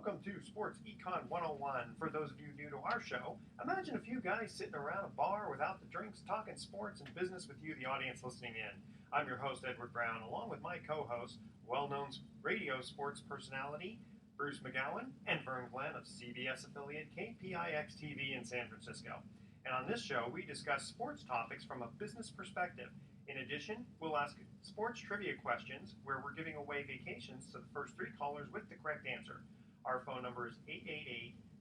Welcome to Sports Econ 101. For those of you new to our show, imagine a few guys sitting around a bar without the drinks, talking sports and business with you, the audience listening in. I'm your host, Edward Brown, along with my co-host, well-known radio sports personality, Bruce McGowan, and Vern Glenn of CBS affiliate KPIX TV in San Francisco. And on this show, we discuss sports topics from a business perspective. In addition, we'll ask sports trivia questions where we're giving away vacations to the first three callers with the correct answer. Our phone number is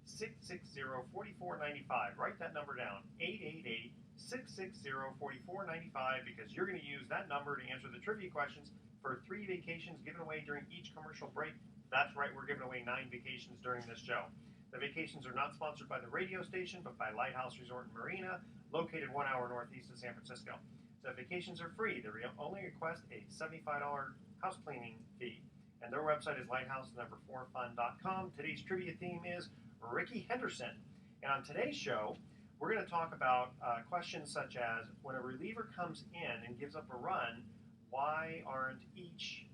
888-660-4495. Write that number down, 888-660-4495, because you're going to use that number to answer the trivia questions for 3 vacations given away during each commercial break. That's right, we're giving away 9 vacations during this show. The vacations are not sponsored by the radio station, but by Lighthouse Resort and Marina, located 1 hour northeast of San Francisco. The vacations are free. They only request a $75 house cleaning fee. And their website is lighthouse4fun.com. Today's trivia theme is Ricky Henderson. And on today's show, we're going to talk about questions such as, when a reliever comes in and gives up a run, why aren't each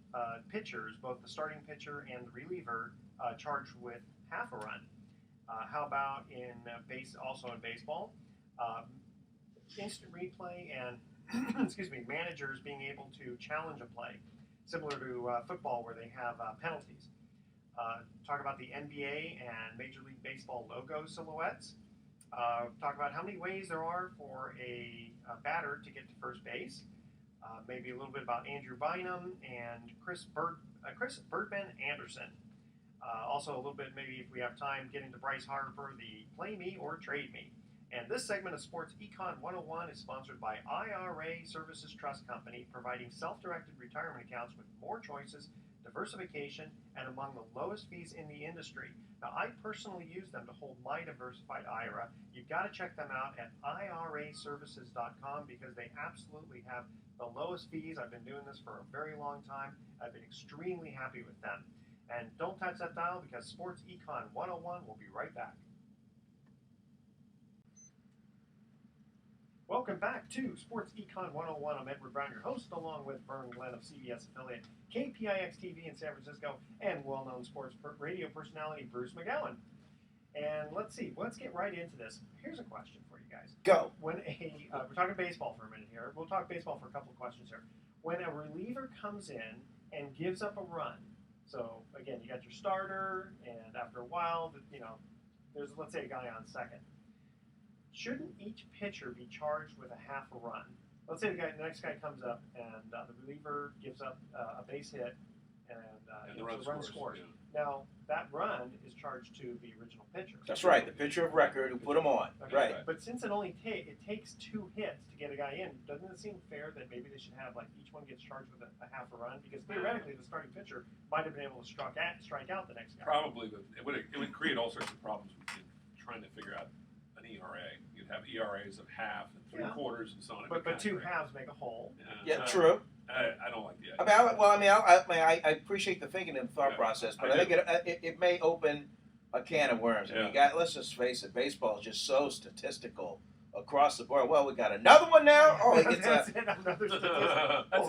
pitchers, both the starting pitcher and the reliever, charged with half a run? How about also in baseball, instant replay and managers being able to challenge a play, similar to football where they have penalties. Talk about the NBA and Major League Baseball logo silhouettes. Talk about how many ways there are for a batter to get to first base. Maybe a little bit about Andrew Bynum and Chris Birdman Anderson. Also a little bit, maybe if we have time, get into Bryce Harper, the Play Me or Trade Me. And this segment of Sports Econ 101 is sponsored by IRA Services Trust Company, providing self-directed retirement accounts with more choices, diversification, and among the lowest fees in the industry. Now, I personally use them to hold my diversified IRA. You've got to check them out at iraservices.com because they absolutely have the lowest fees. I've been doing this for a very long time. I've been extremely happy with them. And don't touch that dial because Sports Econ 101 will be right back. Welcome back to Sports Econ 101. I'm Edward Brown, your host, along with Vern Glenn of CBS affiliate KPIX TV in San Francisco and well-known sports radio personality Bruce McGowan. And let's get right into this. Here's a question for you guys. Go. We're talking baseball for a minute here. We'll talk baseball for a couple of questions here. When a reliever comes in and gives up a run, so again, you got your starter, and after a while, there's, let's say, a guy on second. Shouldn't each pitcher be charged with a half a run? Let's say the next guy comes up and the reliever gives up a base hit and the run scores. Yeah. Now, that run is charged to the original pitcher. That's right, the pitcher of record who put him on. Okay. Right. But since it takes 2 hits to get a guy in, doesn't it seem fair that maybe they should have, each one gets charged with a half a run? Because theoretically, the starting pitcher might have been able to strike out the next guy. Probably, but it would create all sorts of problems with trying to figure out an ERA. You'd have ERAs of half and 3/4 and so on. But 2 halves make a whole. Yeah, true. I don't like the I idea. I appreciate the thinking and thought process, but I think it may open a can of worms. I mean, let's just face it, baseball is just so statistical across the board. Well, we got another one now. Oh, he gets That's an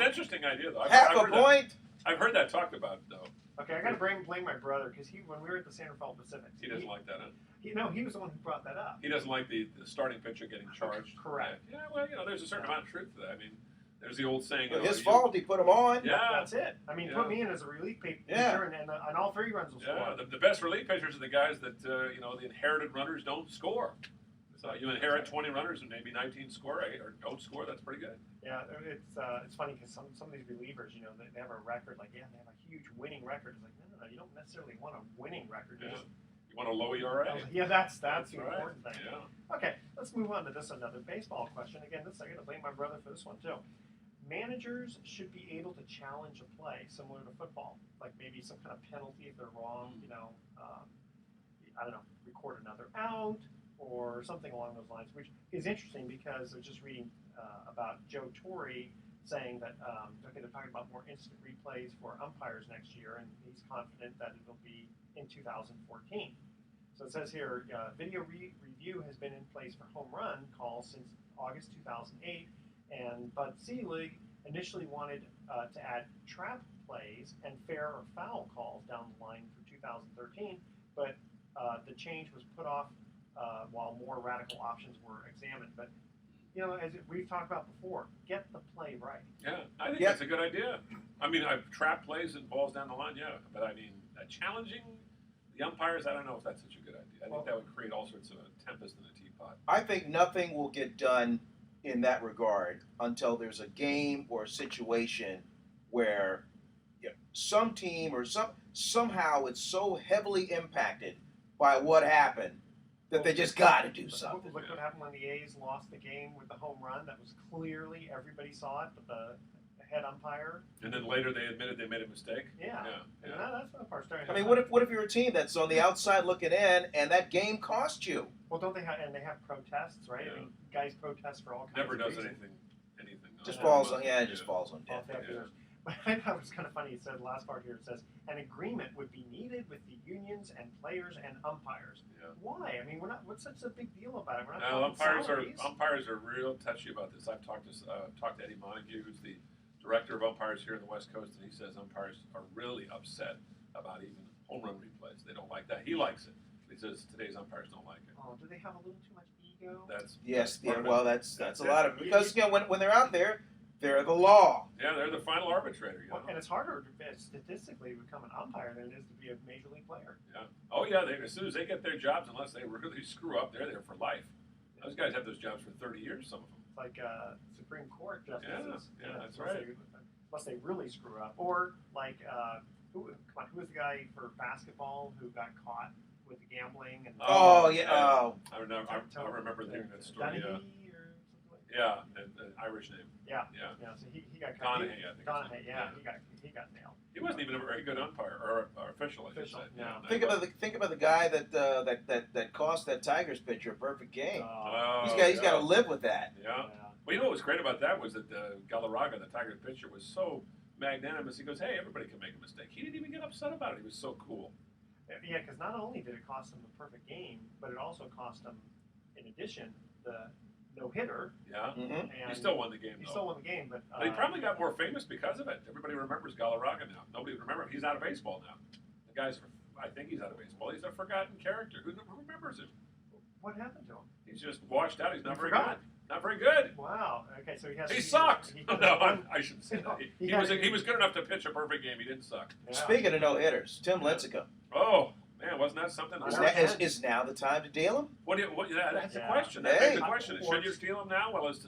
interesting idea, though. half a point. I've heard that talked about, though. Okay, I got to blame my brother because when we were at the San Rafael Pacifics, he doesn't like that, huh? He was the one who brought that up. He doesn't like the starting pitcher getting charged. Correct. Yeah, well, there's a certain amount of truth to that. I mean, there's the old saying. His fault, he put him on. Yeah. That's it. I mean, put me in as a relief pitcher, and all 3 runs will score. The best relief pitchers are the guys that, the inherited runners don't score. So you inherit 20 runners and maybe 19 score or don't score. That's pretty good. Yeah, it's funny because some of these relievers, they have a record they have a huge winning record. It's like, no, you don't necessarily want a winning record. Yeah. You want a low ERA. Yeah, that's the right. important thing. Yeah. Okay, let's move on to another baseball question. Again, I got to blame my brother for this one too. Managers should be able to challenge a play similar to football, like maybe some kind of penalty if they're wrong. I don't know, record another out or something along those lines, which is interesting because I was just reading about Joe Torre saying that they're talking about more instant replays for umpires next year, and he's confident that it'll be in 2014. So it says here, video review has been in place for home run calls since August 2008, and Bud Selig initially wanted to add trap plays and fair or foul calls down the line for 2013, but the change was put off while more radical options were examined. But as we've talked about before, get the play right. Yeah, I think that's a good idea. I mean, trap plays and balls down the line, but I mean, challenging the umpires, I don't know if that's such a good idea. I think that would create all sorts of a tempest in the teapot. I think nothing will get done in that regard until there's a game or a situation where some team or somehow it's so heavily impacted by what happened that they just got to do something. Look what happened when the A's lost the game with the home run. That was clearly, everybody saw it, but the head umpire. And then later they admitted they made a mistake. Yeah. That's the part starting. I mean, what if you're a team that's on the outside looking in and that game cost you? Well, don't they have? And they have protests, right? Yeah. I mean, guys protest for all kinds Never of does reasons. anything. Just falls on just falls on deaf. But I thought it was kind of funny. It said the last part here. It says an agreement would be needed with the unions and players and umpires. Yeah. Why? I mean, we're not. What's such a big deal about it? We're not No, talking umpires are real touchy about this. I've talked to Eddie Montague, who's the director of umpires here in the West Coast, and he says umpires are really upset about even home run replays. They don't like that. He likes it. He says today's umpires don't like it. Oh, do they have a little too much ego? That's a lot of because when they're out there, they're the law. Yeah, they're the final arbitrator. And it's harder statistically to become an umpire than it is to be a major league player. Yeah. Oh yeah. As soon as they get their jobs, unless they really screw up, they're there for life. Those guys have those jobs for 30 years. Some of them. It's like Supreme Court justices. Yeah, that's right. Unless they really screw up, or like who was the guy for basketball who got caught with the gambling and? I remember hearing that story. Donahue Yeah. or something like that? Yeah, an Irish name. Yeah. So he got caught. Donahue, I think. Donahue, he got nailed. He wasn't even a very good umpire or official. I should say. No. Think about the guy that cost that Tigers pitcher a perfect game. He's got to live with that. Yeah. Well, what was great about that was that Galarraga, the Tigers pitcher, was so magnanimous. He goes, "Hey, everybody can make a mistake." He didn't even get upset about it. He was so cool. Yeah, because not only did it cost him the perfect game, but it also cost him, in addition, the no-hitter. Yeah. Mm-hmm. He still won the game, He still won the game, but he probably got more famous because of it. Everybody remembers Galarraga now. Nobody would remember him. He's out of baseball now. The guy's, I think he's out of baseball. He's a forgotten character. Who remembers him? What happened to him? He's just washed out. He's not very forgot. good. Not very good. Wow. Okay, so He sucked. I shouldn't say that. He was good enough to pitch a perfect game. He didn't suck. Yeah. Speaking of no-hitters, Tim Lincecum. Oh, man, wasn't that something? Is now the time to deal him? That's a question. That's a question. Should you steal him now while his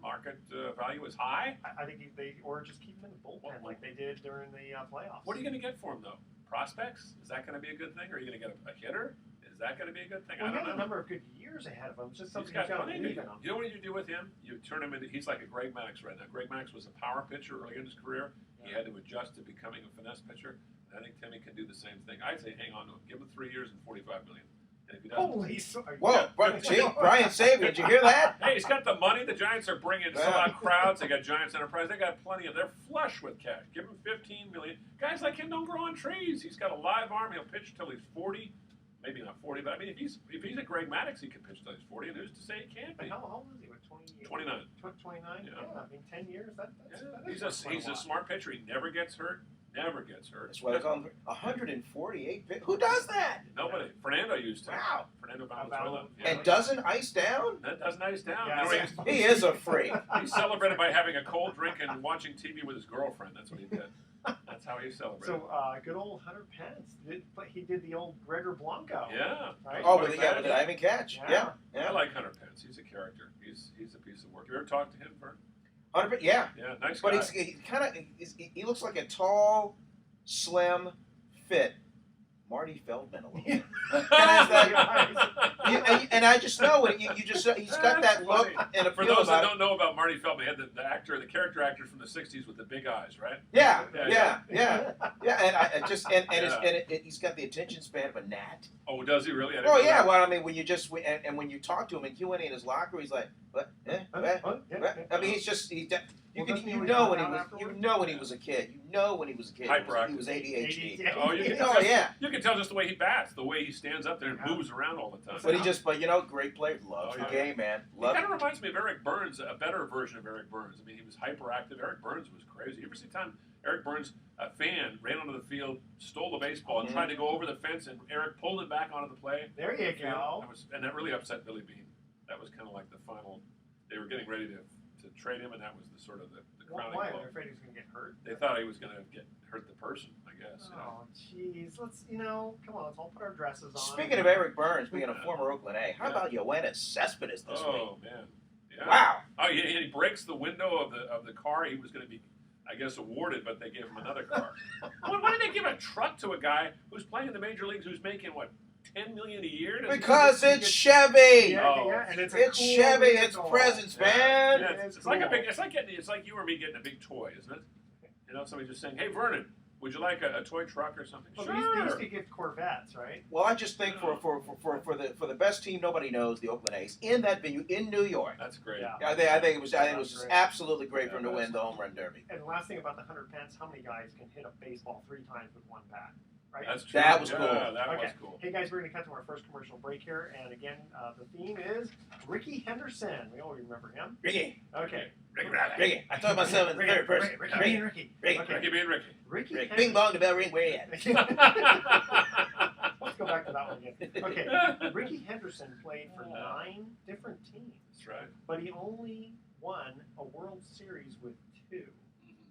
market value is high? I think or just keep him in the bullpen like they did during the playoffs. What are you going to get for him, though? Prospects? Is that going to be a good thing? Or are you going to get a hitter? Is that going to be a good thing? Well, I don't he has know. a number of good years ahead of him. It's just something He's got you don't plenty. believe in him. You know what you do with him? You turn him into. He's like a Greg Maddux right now. Greg Maddux was a power pitcher early in his career. He had to adjust to becoming a finesse pitcher. And I think Timmy can do the same thing. I'd say hang on to him. Give him 3 years and $45 million. And if he doesn't, Holy whoa, Brian Savior, did you hear that? Hey, he's got the money. The Giants are bringing sellout crowds. They got Giants Enterprise. They got plenty of. They're flush with cash. Give him $15 million. Guys like him don't grow on trees. He's got a live arm. He'll pitch till he's 40. Maybe not 40, but I mean, if he's a Greg Maddux, he can pitch till he's 40. And who's to say he can't be? How old is he? What, 29. 29? Yeah. I mean, 10 years. He's a smart pitcher. He never gets hurt. Never gets hurt. That's why they call him 148. Who does that? Nobody. Fernando used to. Wow. Fernando Valenzuela. And doesn't ice down? That doesn't ice down. Yeah, You know, he is a freak. He celebrated by having a cold drink and watching TV with his girlfriend. That's what he did. That's how he celebrated. So, good old Hunter Pence. He did the old Gregor Blanco. Yeah. Right? Oh, with the diving catch. Yeah. I like Hunter Pence. He's a character. He's a piece of work. You ever talked to him, Vern? Hunter Pence, yeah. Yeah, nice guy. But he looks like a tall, slim, fit Marty Feldman a little bit. And I just know it. He's got that look and a For feel those that about don't know about Marty Feldman, he had the character actor from the '60s with the big eyes, right? Yeah. And he's got the attention span of a gnat. Oh, does he really? Oh yeah. Well, I mean, when you talk to him and he went in his locker, he's like, what? I mean, he's just you know when he was a kid. You know when he was a kid. Hyperactive. He was ADHD. Oh, you can yeah. You can tell just the way he bats, the way he stands up there and moves around all the time. But great player, loves the game, man. He kind of reminds me of Eric Burns, a better version of Eric Burns. I mean, he was hyperactive. Eric Burns was crazy. You ever see time Eric Burns, a fan, ran onto the field, stole the baseball, and tried to go over the fence, and Eric pulled it back onto the play. There you go. And that really upset Billy Beane. That was kind of like the final. They were getting ready to trade him, and that was the sort of the crowning Why? blow. They're afraid he was going to get hurt. They thought he was going to hurt the person, I guess. Oh, jeez. Let's, come on. Let's all put our dresses on. Speaking of Eric Burns being a former Oakland A, how about Yoenis Cespedes this week? Oh man. Yeah. Wow. Oh yeah, he breaks the window of the car he was going to be, I guess, awarded, but they gave him another car. Why did they give a truck to a guy who's playing in the major leagues who's making what, $10 million a year? Because it's Chevy. Yeah, and it's Chevy. It's vehicle. presents, man. Yeah, it's like it's like you or me getting a big toy, isn't it? Somebody just saying, "Hey, Vernon, would you like a toy truck or something?" Well, sure. They used to give Corvettes, right? Well, I just think for the best team nobody knows, the Oakland A's, in that venue in New York. That's great. Yeah. I think it was just absolutely great for him to win the home run derby. And the last thing about the 100 pence, how many guys can hit a baseball 3 times with one bat? Right? That's true. That was cool. That was Okay. cool. Hey guys, we're going to cut to our first commercial break here, and again, the theme is Ricky Henderson. We all remember him. Ricky. Okay. Ricky. I told myself in the third person. Ricky being Ricky. Ricky. Okay. Ricky being Ricky. Ricky. Ricky. Bing bong, the bell ring. Where you at? Let's go back to that one again. Okay. Ricky Henderson played for 9 different teams. That's right. But he only won a World Series with 2.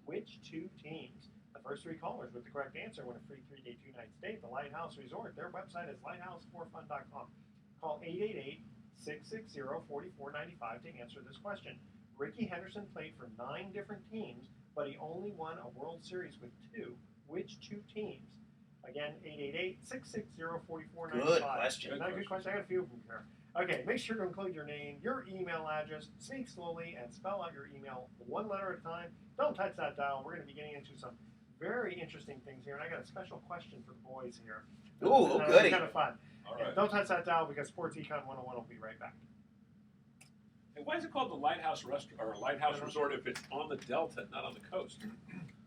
Which 2 teams? The first 3 callers with the correct answer win a free 3-day, 2-night stay at the Lighthouse Resort. Their website is lighthouseforfun.com. Call 888-660-4495 to answer this question. Ricky Henderson played for 9 different teams, but he only won a World Series with 2. Which 2 teams? Again, 888-660-4495. Good question. Not a good question. I got a few of them here. Okay, make sure to include your name, your email address, speak slowly, and spell out your email 1 letter at a time. Don't touch that dial. We're going to be getting into some very interesting things here, and I got a special question for the boys here. Ooh, goody. Kind of fun. All right. Don't touch that dial because Sports Econ 101 will be right back. Hey, why is it called the Lighthouse Resort if it's on the Delta, not on the coast?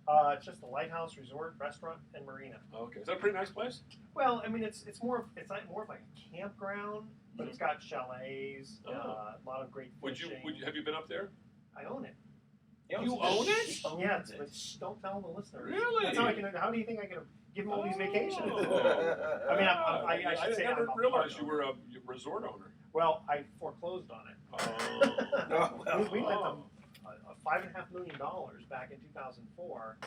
It's just the Lighthouse Resort Restaurant and Marina. Okay, is that a pretty nice place? Well, I mean, it's more of like a campground, but it's got chalets, a lot of great fishing. Have you been up there? I own it. You own it? Yeah, but don't tell the listeners. Really? That's how I can. How do you think I can give them all these vacations? Oh. I mean, I should say I never I'm a realized part you were a resort owner. Well, I foreclosed on it. We lent them $5.5 million back in 2004.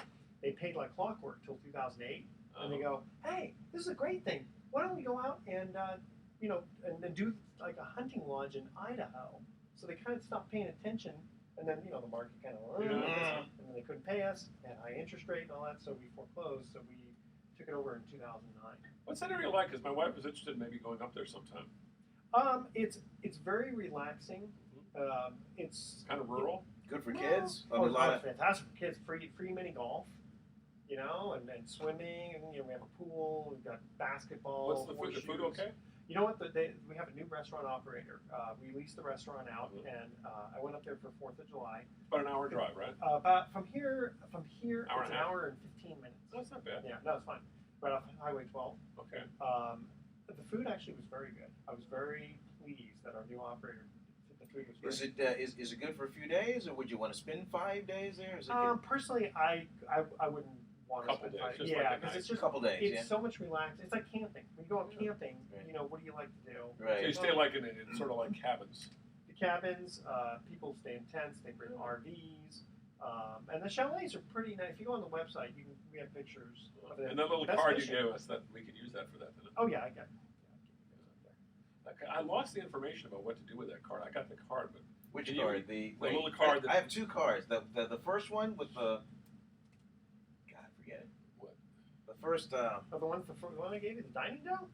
They paid like clockwork till 2008, and they go, "Hey, this is a great thing. Why don't we go out and and do like a hunting lodge in Idaho?" So they kind of stopped paying attention, and then the market kind of and then they couldn't pay us at high interest rate and all that, so we foreclosed. So we took it over in 2009. What's that area like? Because my wife was interested in maybe going up there sometime. It's very relaxing. It's kind of rural. Good for kids. It's fantastic for kids. Free mini golf, and swimming, and we have a pool. We've got basketball. What's the food okay? You know what? We have a new restaurant operator. We leased the restaurant out, and I went up there for 4th of July. About an hour drive, right? About from here, Hour it's an hour and 15 minutes. That's not bad. Yeah, no, it's fine. Right off Highway 12. Okay. But the food actually was very good. I was very pleased that our new operator. The food was great. Is it good for a few days, or would you want to spend 5 days there? Is it personally, I wouldn't want to spend 5 days. Yeah, because it's just a couple days. It's so much relaxed. It's like camping. When you go out camping, what do you like to do? Right. So you stay like in sort of like cabins. The cabins, people stay in tents. They bring RVs, and the chalets are pretty nice. If you go on the website, we have pictures. Of it. And that little card you gave us, that we could use that for that. Oh yeah, I got it. I lost the information about what to do with that card. I got the card, but which card? The little card. I have 2 cards. The first one with the forget it. What? The first. The one I gave you, the dining dome.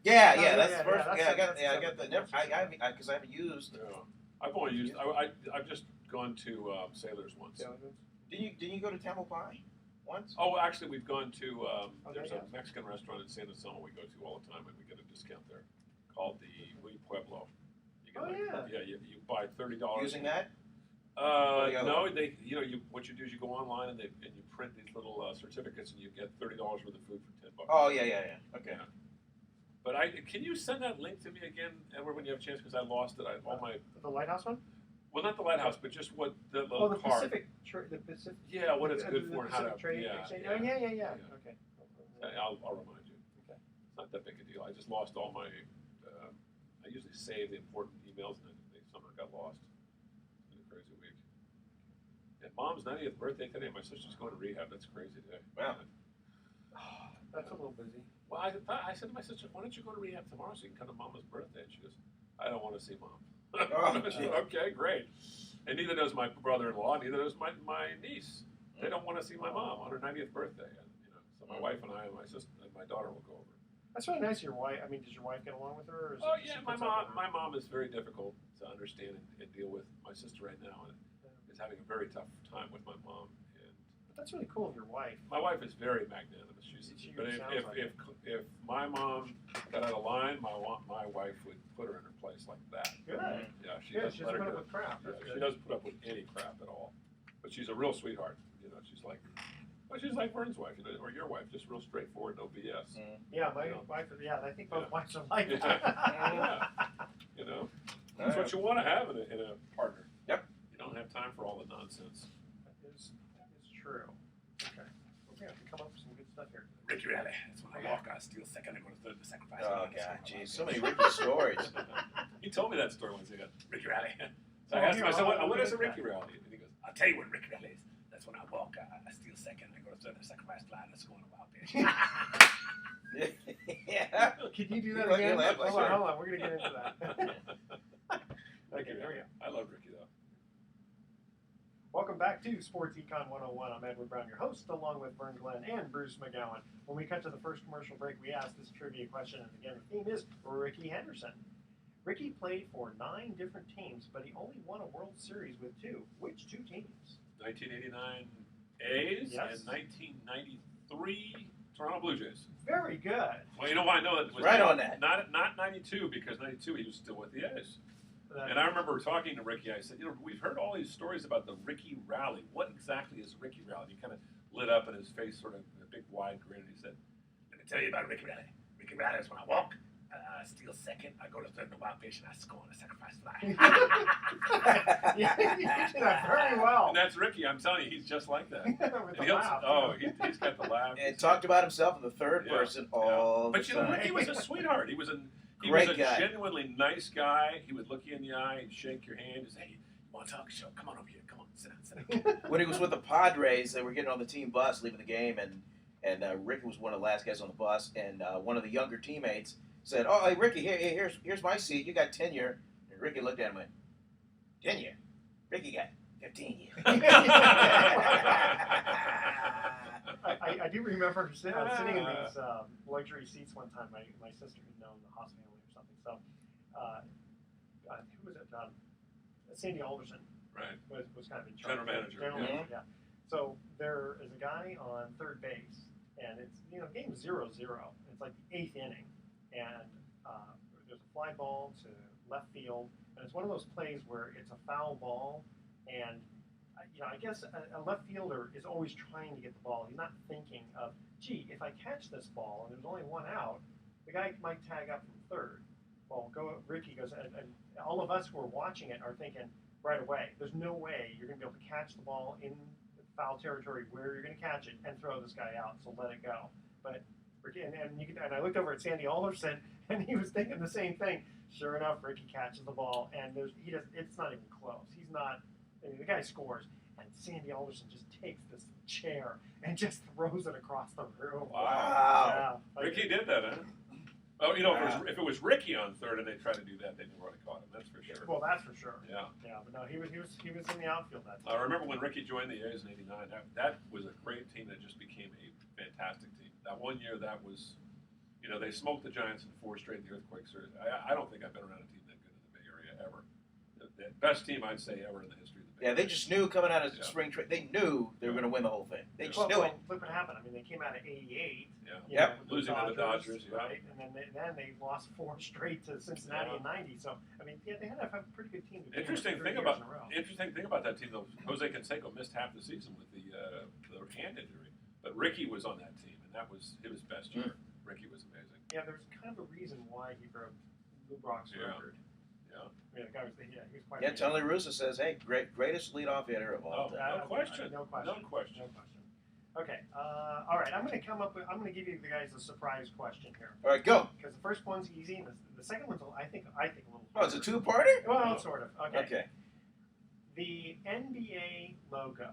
Yeah, Oh, that's the first. I got the. Because I haven't used. No. I've only used. I've just gone to Sailors once. Didn't you go to Tamalpais once? Oh, actually, we've gone to. There's yeah. a Mexican restaurant in San Anselmo we go to all the time, and we get a discount there, called the Muy Pueblo. You get you buy $30. Using that? No, they what you do is you go online and you print these little certificates, and you get $30 worth of food for $10. Oh yeah. Okay. Yeah. But can you send that link to me again, Edward, when you have a chance? Because I lost it. The Lighthouse one? Well, not the lighthouse, but just what the the card. the Pacific. Yeah, what it's good for and how to. Trade exchange. Oh, yeah. Okay. I'll remind you. Okay. It's not that big a deal. I just lost all my. I usually save the important emails, and they somehow got lost. It's been a crazy week. And Mom's 90th birthday today. My sister's going to rehab. That's crazy today. Wow. That's a little busy. Well, I said to my sister, "Why don't you go to rehab tomorrow so you can come to Mama's birthday?" And she goes, "I don't want to see Mom." Oh, okay, great. And neither does my brother-in-law. Neither does my niece. They don't want to see my mom on her 90th birthday. And, so my wife and I and my sister and my daughter will go over. That's really nice. Your wife. I mean, does your wife get along with her? Or yeah, my mom is very difficult to understand and deal with. My sister right now is having a very tough time with my mom. But that's really cool of your wife. My wife is very magnanimous. But if my mom got out of line, my wife would put her in her place like that. Good. Yeah, she doesn't let her put up with crap. Yeah, she doesn't put up with any crap at all. But she's a real sweetheart. She's like Vern's wife, or your wife, just real straightforward, no BS. Yeah, my wife. Yeah, I think both wives are like that. Yeah. That's what you want to have in a partner. Yep. You don't have time for all the nonsense. That is true. Okay. We're gonna have to come up with some good stuff here. Ricky Rally. That's when I walk. I steal second. I go to third. The sacrifice. Oh God, geez, so many Ricky stories. He told me that story once. He got Ricky Rally. So Oh, I asked him. I said, here, "What is a look at Ricky Rally?" And he goes, "I'll tell you what Ricky Rally is. That's when I walk. I steal second. I go to third. The sacrifice fly. Let's go on a wild bitch." Yeah. Can you do that You again? laugh like Hold that. on. We're gonna get into that. Okay, here we go. I love Ricky though. Welcome back to Sports Econ 101. I'm Edward Brown, your host, along with Vern Glenn and Bruce McGowan. When we cut to the first commercial break, we asked this trivia question, and again, the theme is Ricky Henderson. Ricky played for 9 different teams, but he only won a World Series with 2. Which 2 teams? 1989 A's Yes. and 1993 Toronto Blue Jays. Very good. Well, you know why I know that it was Right on that. Not 92, because 92 he was still with the A's. And I remember talking to Ricky. I said, we've heard all these stories about the Ricky Rally. What exactly is Ricky Rally? He kind of lit up, and his face sort of a big wide grin. And he said, "Let me tell you about Ricky Rally. Ricky Rally is when I walk, I steal second, I go to third in the wild pitch, and I score on a sacrifice fly." Yeah, you did that very well. And that's Ricky. I'm telling you, he's just like that. With And the laugh. he's got the laugh. And talked about himself in the third person all the But time. Ricky was a sweetheart. He was a Great guy. genuinely nice guy. He would look you in the eye and shake your hand and say, "Hey, you want to talk? Sure, come on over here. Come on, sit down." When he was with the Padres, they were getting on the team bus, leaving the game, and Ricky was one of the last guys on the bus, and one of the younger teammates said, "Oh, hey, Ricky, here's my seat. You got tenure." And Ricky looked at him and went, "Tenure? Ricky got 15 years." I do remember sitting in these luxury seats one time. My sister had known the Haas family or something. So, who was it? Sandy Alderson. Right. Was kind of in charge. General manager. General manager, yeah. So there is a guy on third base, and it's game 0-0. It's like the 8th inning, and there's a fly ball to left field, and it's one of those plays where it's a foul ball, and I guess a left fielder is always trying to get the ball. He's not thinking of, gee, if I catch this ball and there's only one out, the guy might tag up from third. Well, Ricky goes, and all of us who are watching it are thinking right away, there's no way you're going to be able to catch the ball in foul territory where you're going to catch it and throw this guy out, so let it go. But Ricky, and I looked over at Sandy Alderson, and he was thinking the same thing. Sure enough, Ricky catches the ball, and it's not even close. He's not. The guy scores, and Sandy Alderson just takes this chair and just throws it across the room. Wow. Yeah, Ricky did that, huh? Oh, if it was Ricky on third and they tried to do that, they would have caught him. That's for sure. Well, that's for sure. Yeah. Yeah, but no, he was in the outfield that I time. remember when Ricky joined the A's in '89. That was a great team that just became a fantastic team. That one year, that was, they smoked the Giants in 4 straight in the Earthquake Series. I don't think I've been around a team that good in the Bay Area ever. The best team I'd say ever in the history of the Bay Area. Yeah, they just knew coming out of spring training. They knew they were going to win the whole thing. They just knew it. Look what happened. I mean, they came out of '88. Yeah. With Losing to the Dodgers. Yeah. Right? And then they lost 4 straight to Cincinnati in '90. So I mean, yeah, they had to have a pretty good team. Interesting thing about that team though, Jose Canseco missed half the season with the hand injury, but Ricky was on that team, and it was his best year. Ricky was amazing. Yeah, there's kind of a reason why he broke Lou Brock's record. Yeah. The guy was he was quite. Yeah, Tony La Russa says, "Hey, greatest leadoff hitter of all Oh, time." no question. No question. No question. No question. Okay. All right. I'm going to give you the guys a surprise question here. All right, go. Because the first one's easy, and the second one's I think a little. Oh, it's a two-parter? Well, sort of. Okay. Okay. The NBA logo.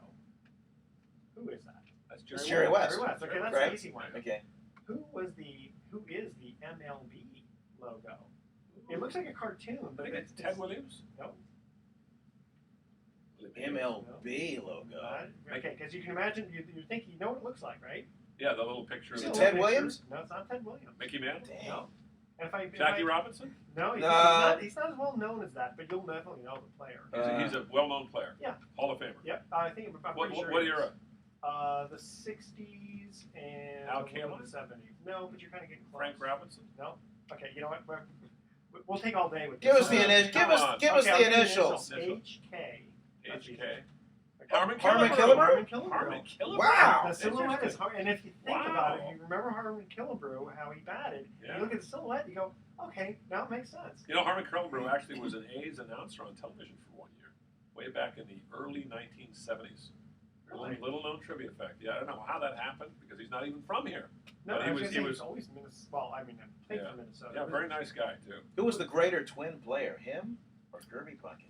Who is that? That's It's Jerry Jerry West. Jerry West. Okay, that's Right. an easy one. Okay. Who is the MLB logo? It looks like a cartoon, but it's Ted Williams? No. MLB logo. Okay, because you can imagine, you think you know what it looks like, right? Yeah, the little picture Is of it the Ted Williams? No, it's not Ted Williams. Mickey Mantle? Dang. No. And Jackie Robinson? No, No. he's not as well known as that, but you'll definitely know the player. He's a well-known player. Yeah. Hall of Famer. Yep, I think I'm pretty sure. What he is. era? The 60s and Al the Kaline? 70s. No, but you're kind of getting close. Frank Robinson? No. Okay, you know what? We'll take all day with Give this. us the initials. Give us I'll the give you initials. HK. HK. Okay. Harmon Harmon Killebrew. Killebrew? Harmon Killebrew. Wow. The silhouette is hard, and if you think about it, Wow. if you remember Harmon Killebrew, how he batted, Yeah. you look at the silhouette, you go, okay, now it makes sense. You know, Harmon Killebrew actually was an A's announcer on television for 1 year, way back in the early 1970s. Really? Little known trivia fact. Yeah, I don't know how that happened because he's not even from here. No, But I he was was always Minnesota. Well, I mean, I played Yeah. for Minnesota. Yeah, very nice guy too. Who was the greater twin player, him or Kirby Puckett?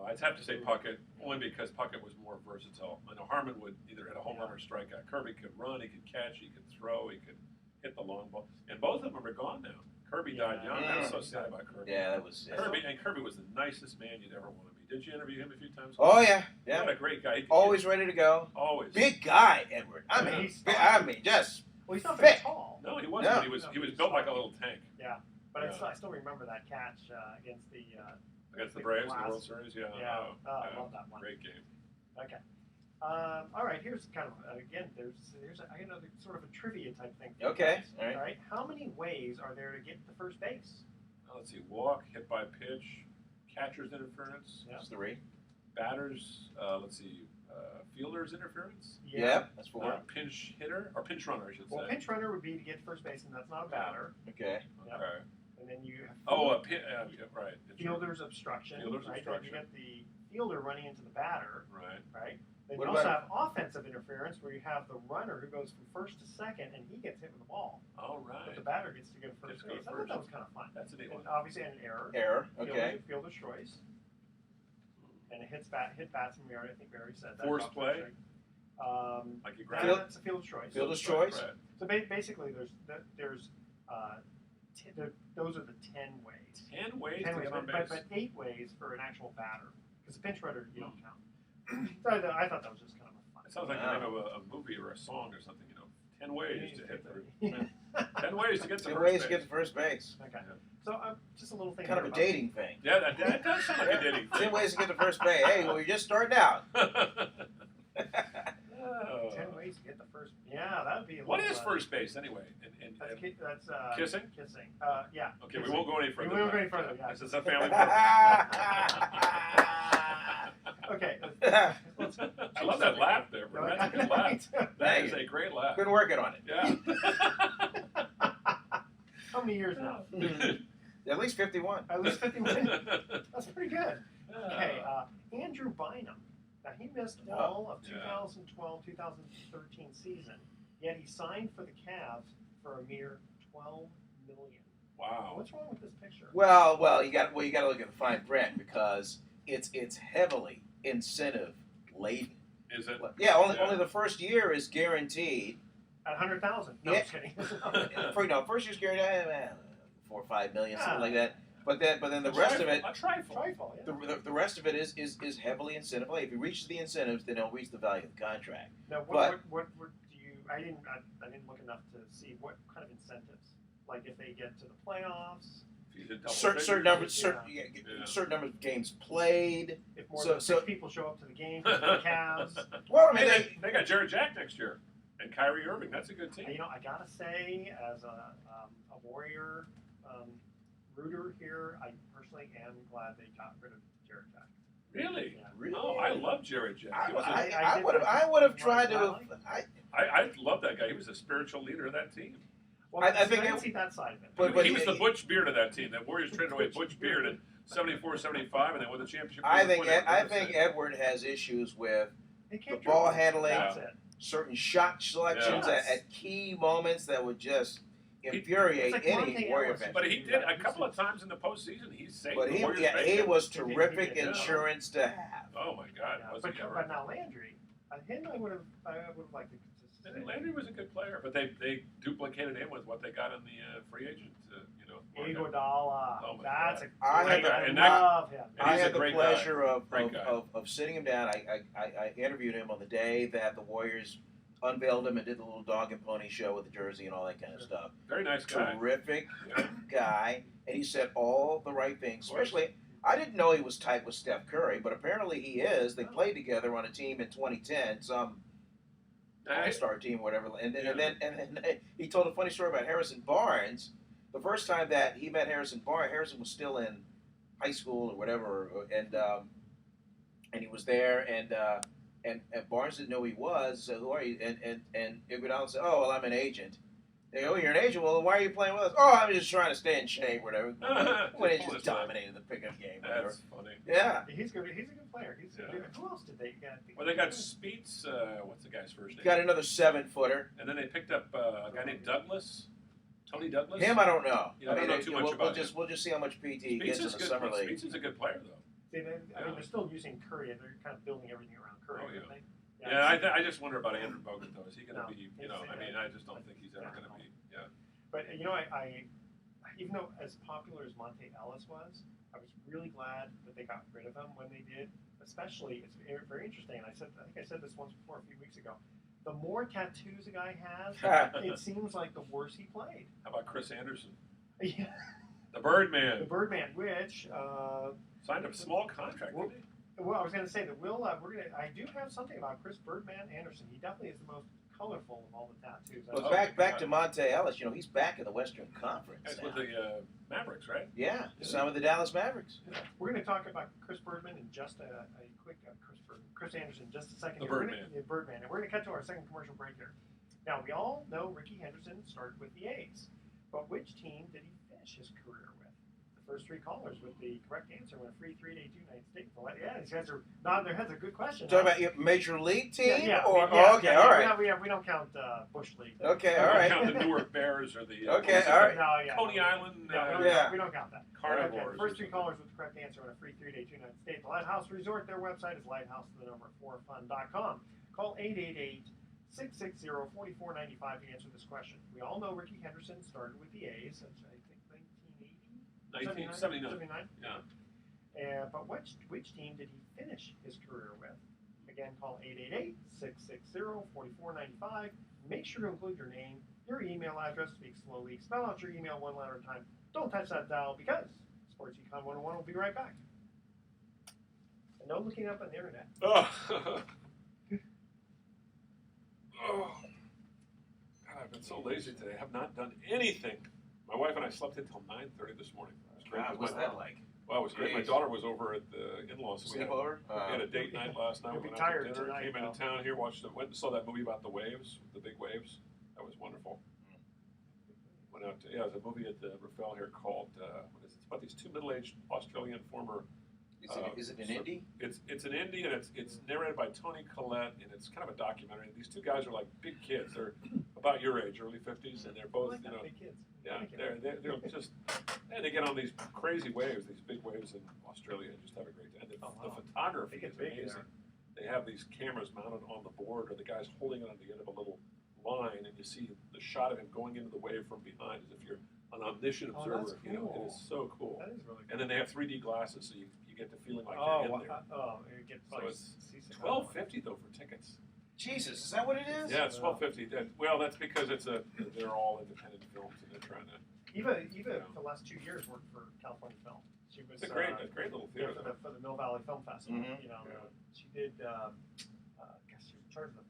I'd have to say Puckett, only because Puckett was more versatile. I know Harmon would either hit a home run or strike out. Kirby could run, he could catch, he could throw, he could hit the long ball. And both of them are gone now. Kirby died young. Yeah. That's so sad about Kirby. Yeah, that was. Kirby was the nicest man you'd ever want to meet. Did you interview him a few times? Oh yeah, What yeah. a great guy. Always ready to go. Always. Big guy, Edward. I mean, He's just. Well, he's not Fit. very tall. No, he wasn't. No. He was built like a little tank But Yeah. I still remember that catch against the. against the Braves in the Last- World Series. Yeah. Yeah. Oh, I yeah. love that one. Great game. Okay. All right. Here's kind of again. There's I got another sort of a trivia type thing. for you Okay, guys. all right. How many ways are there to get to first base? Let's see. Walk, hit by pitch, catcher's interference, Yeah. That's 3. batters. Let's see. Fielder's interference. Yeah, that's 4. Pinch hitter or pinch runner, I should Well, say. pinch runner would be to get to first base, and that's not a batter. Okay. Yep. Okay. And then you have Oh, yeah, right. fielder's obstruction. Fielder's right? obstruction. Then you get the fielder running into the batter, Right. right? Then What you also about- have offensive interference, where you have the runner who goes from first to second, and he gets hit with the ball, All but the right. batter gets to go to Gets first to go base. I thought first. that was kind of fun. That's a neat one. And obviously, an error. Error. Okay. Fielder's choice. And it hit bats, and I think we already said that. Forced play? Like you grab it. That's a fielder's choice. Fielder's choice. Right. So basically, those are the 10 ways. 10 ways 10 to ways, get on but base. 8 ways for an actual batter. Because a pinch runner, you don't count. So I thought that was just kind of a fun. It sounds like Wow. the name of a movie or a song or something. 10 ways to hit through. Okay. 10 ways to get to 10 first ways base. to get to first base. So just a little thing. Kind of here a about- dating thing. Yeah, that does sound like a dating 10 thing. ways to get to first base. Hey, well, you're just starting out. Oh. 10 ways to get the first. Yeah, that would be. What is first base anyway? That's Kissing? Kissing. Yeah. Okay, we kissing. won't go any further. We won't go than any further, that. yeah. This is a family. Okay. I love that laugh there, bro. That's a good laugh. That Thank is you. a great laugh. Been working on it. Yeah. How many years now? At least 51. At least 51. That's pretty good. Okay, Andrew Bynum. Now, he missed all of 2012-2013 season, yet he signed for the Cavs for a mere $12 million. Wow. What's wrong with this picture? Well, you got to look at the fine print because it's heavily incentive laden. Is it? Yeah, only the first year is guaranteed. At $100,000. No, Yeah. I'm just kidding. First year's guaranteed, 4 or 5 million, something like that. But then the rest of it, A trifle. Trifle, yeah. the rest of it is heavily incentive laden. If he reaches the incentives, then he'll reach the value of the contract. Now, But- what do you? I didn't look enough to see what kind of incentives. Like if they get to the playoffs, If you did double Certain figures. numbers, Yeah. certain numbers of games played. if more So- than 6 people show up to the game for the Cavs. Well, I mean, Hey, they got Jared Jack next year and Kyrie Irving. That's a good team. You know, I gotta say, as a Warrior rooter here, I personally am glad they got rid of Jared Jack. Really? Yeah. really, Oh, I love Jared Jack. He was a- I would have tried to. I love that guy. He was a spiritual leader of that team. Well, I think didn't see that side of it. But he was the Butch Beard of that team. The Warriors traded away Butch Beard in 74, 75, and they won the championship. I think Edward has issues with the ball handling, certain shot selections at key moments that would just infuriate any Warrior fan. But he did a couple of times in the postseason. He saved the Warriors. He was terrific insurance to have. Oh my God! But now Landry, him I would have liked to. Landry was a good player, but they duplicated him with what they got in the free agent. Iguodala. Oh that's a I love him. I had the pleasure of sitting him down. I interviewed him on the day that the Warriors unveiled him and did the little dog and pony show with the jersey and all that kind of stuff. Very nice guy. Terrific guy. And he said all the right things. Especially, I didn't know he was tight with Steph Curry, but apparently he is. They played together on a team in 2010, some all-star team, whatever. And then he told a funny story about Harrison Barnes. The first time that he met Harrison Barnes, Harrison was still in high school or whatever, and he was there, and Barnes didn't know who he was. So who are you? And Iguodala said, "Oh, well, I'm an agent." They go, "Oh, you're an agent? Well, why are you playing with us?" "Oh, I'm just trying to stay in shape, whatever." When he just dominated the pickup game. Whatever. That's funny. Yeah. He's good. He's a good player. Who else did they get? Well, they got Speets. What's the guy's first name? Got another 7-footer. And then they picked up a guy named Douglas. Tony Douglas? Him, I don't know. I don't know too much about him. We'll just see how much PT he gets in the summer league. Speets is a good player, though. I mean, they're still using Curry, and they're kind of building everything around Curry. Oh, yeah. I just wonder about Andrew Bogut, though. Is he going to be, I just don't think he's ever going to be, But, I even though as popular as Monte Ellis was, I was really glad that they got rid of him when they did. Especially, it's very interesting, and I think I said this once before a few weeks ago. The more tattoos a guy has, it seems like the worse he played. How about Chris Anderson? Yeah. The Birdman. The Birdman, which signed a small contract. Well, I was going to say that I do have something about Chris Birdman Anderson. He definitely is the most colorful of all the tattoos. Well, back to Monte Ellis. He's back in the Western Conference. That's with the Mavericks, right? Yeah, some of the Dallas Mavericks. We're going to talk about Chris Birdman in just a quick Chris Anderson in just a second. The Birdman. Birdman. And we're going to cut to our second commercial break here. Now, we all know Ricky Henderson started with the A's, but which team did he finish his career with? The first three callers with the correct answer win a free 3-day 2-night stay. Yeah, these guys are nodding their heads. A good question. Talking about your major league team? Yeah. Okay, all right. We don't count Bush League. Okay, all right. We don't count the Newark Bears or the okay, all right. Coney Island. We don't count that. Carnivores. Okay. First three callers with the correct answer on a free 3-day 2-night stay at the Lighthouse Resort. Their website is lighthouse4fun.com. Call 888-660-4495 to answer this question. We all know Ricky Henderson started with the A's since I think 1979. Yeah. But which team did he finish his career with? Again, call 888-660-4495. Make sure to include your name, your email address, speak slowly, spell out your email one letter at a time. Don't touch that dial because Sports Econ 101 will be right back. And no looking up on the internet. Oh, God, I've been so lazy today. I have not done anything. My wife and I slept until 9:30 this morning. What's that like? Well, it was great. My daughter was over at the in-laws. Sleep over? We had a date night last night. You'll We be went out to tired dinner, tonight, came into town here, went and saw that movie about the waves, the big waves. That was wonderful. Went out to, there's a movie at the Rafael here called, what is it? It's about these two middle-aged Australian former. Is it an indie? It's an indie, and it's narrated by Tony Collette, and it's kind of a documentary. These two guys are like big kids. They're about your age, early 50s, and they're both, big kids. Yeah, they're just, and they get on these crazy waves, these big waves in Australia, and just have a great time. The photography is amazing. They have these cameras mounted on the board, or the guy's holding it on the end of a little line, and you see the shot of him going into the wave from behind, as if you're an omniscient observer. That's cool. It is so cool. That is really cool. And then they have 3D glasses, so you get the feeling like you're in there. You get So it's $12.50 though for tickets. Jesus, is that what it is? Yeah, it's $12.50. Well, that's because they're all independent films, and they're trying to. Eva for the last 2 years worked for California Film. She was It's a great little theater. for the Mill Valley Film Festival. Mm-hmm. She did. She was in charge of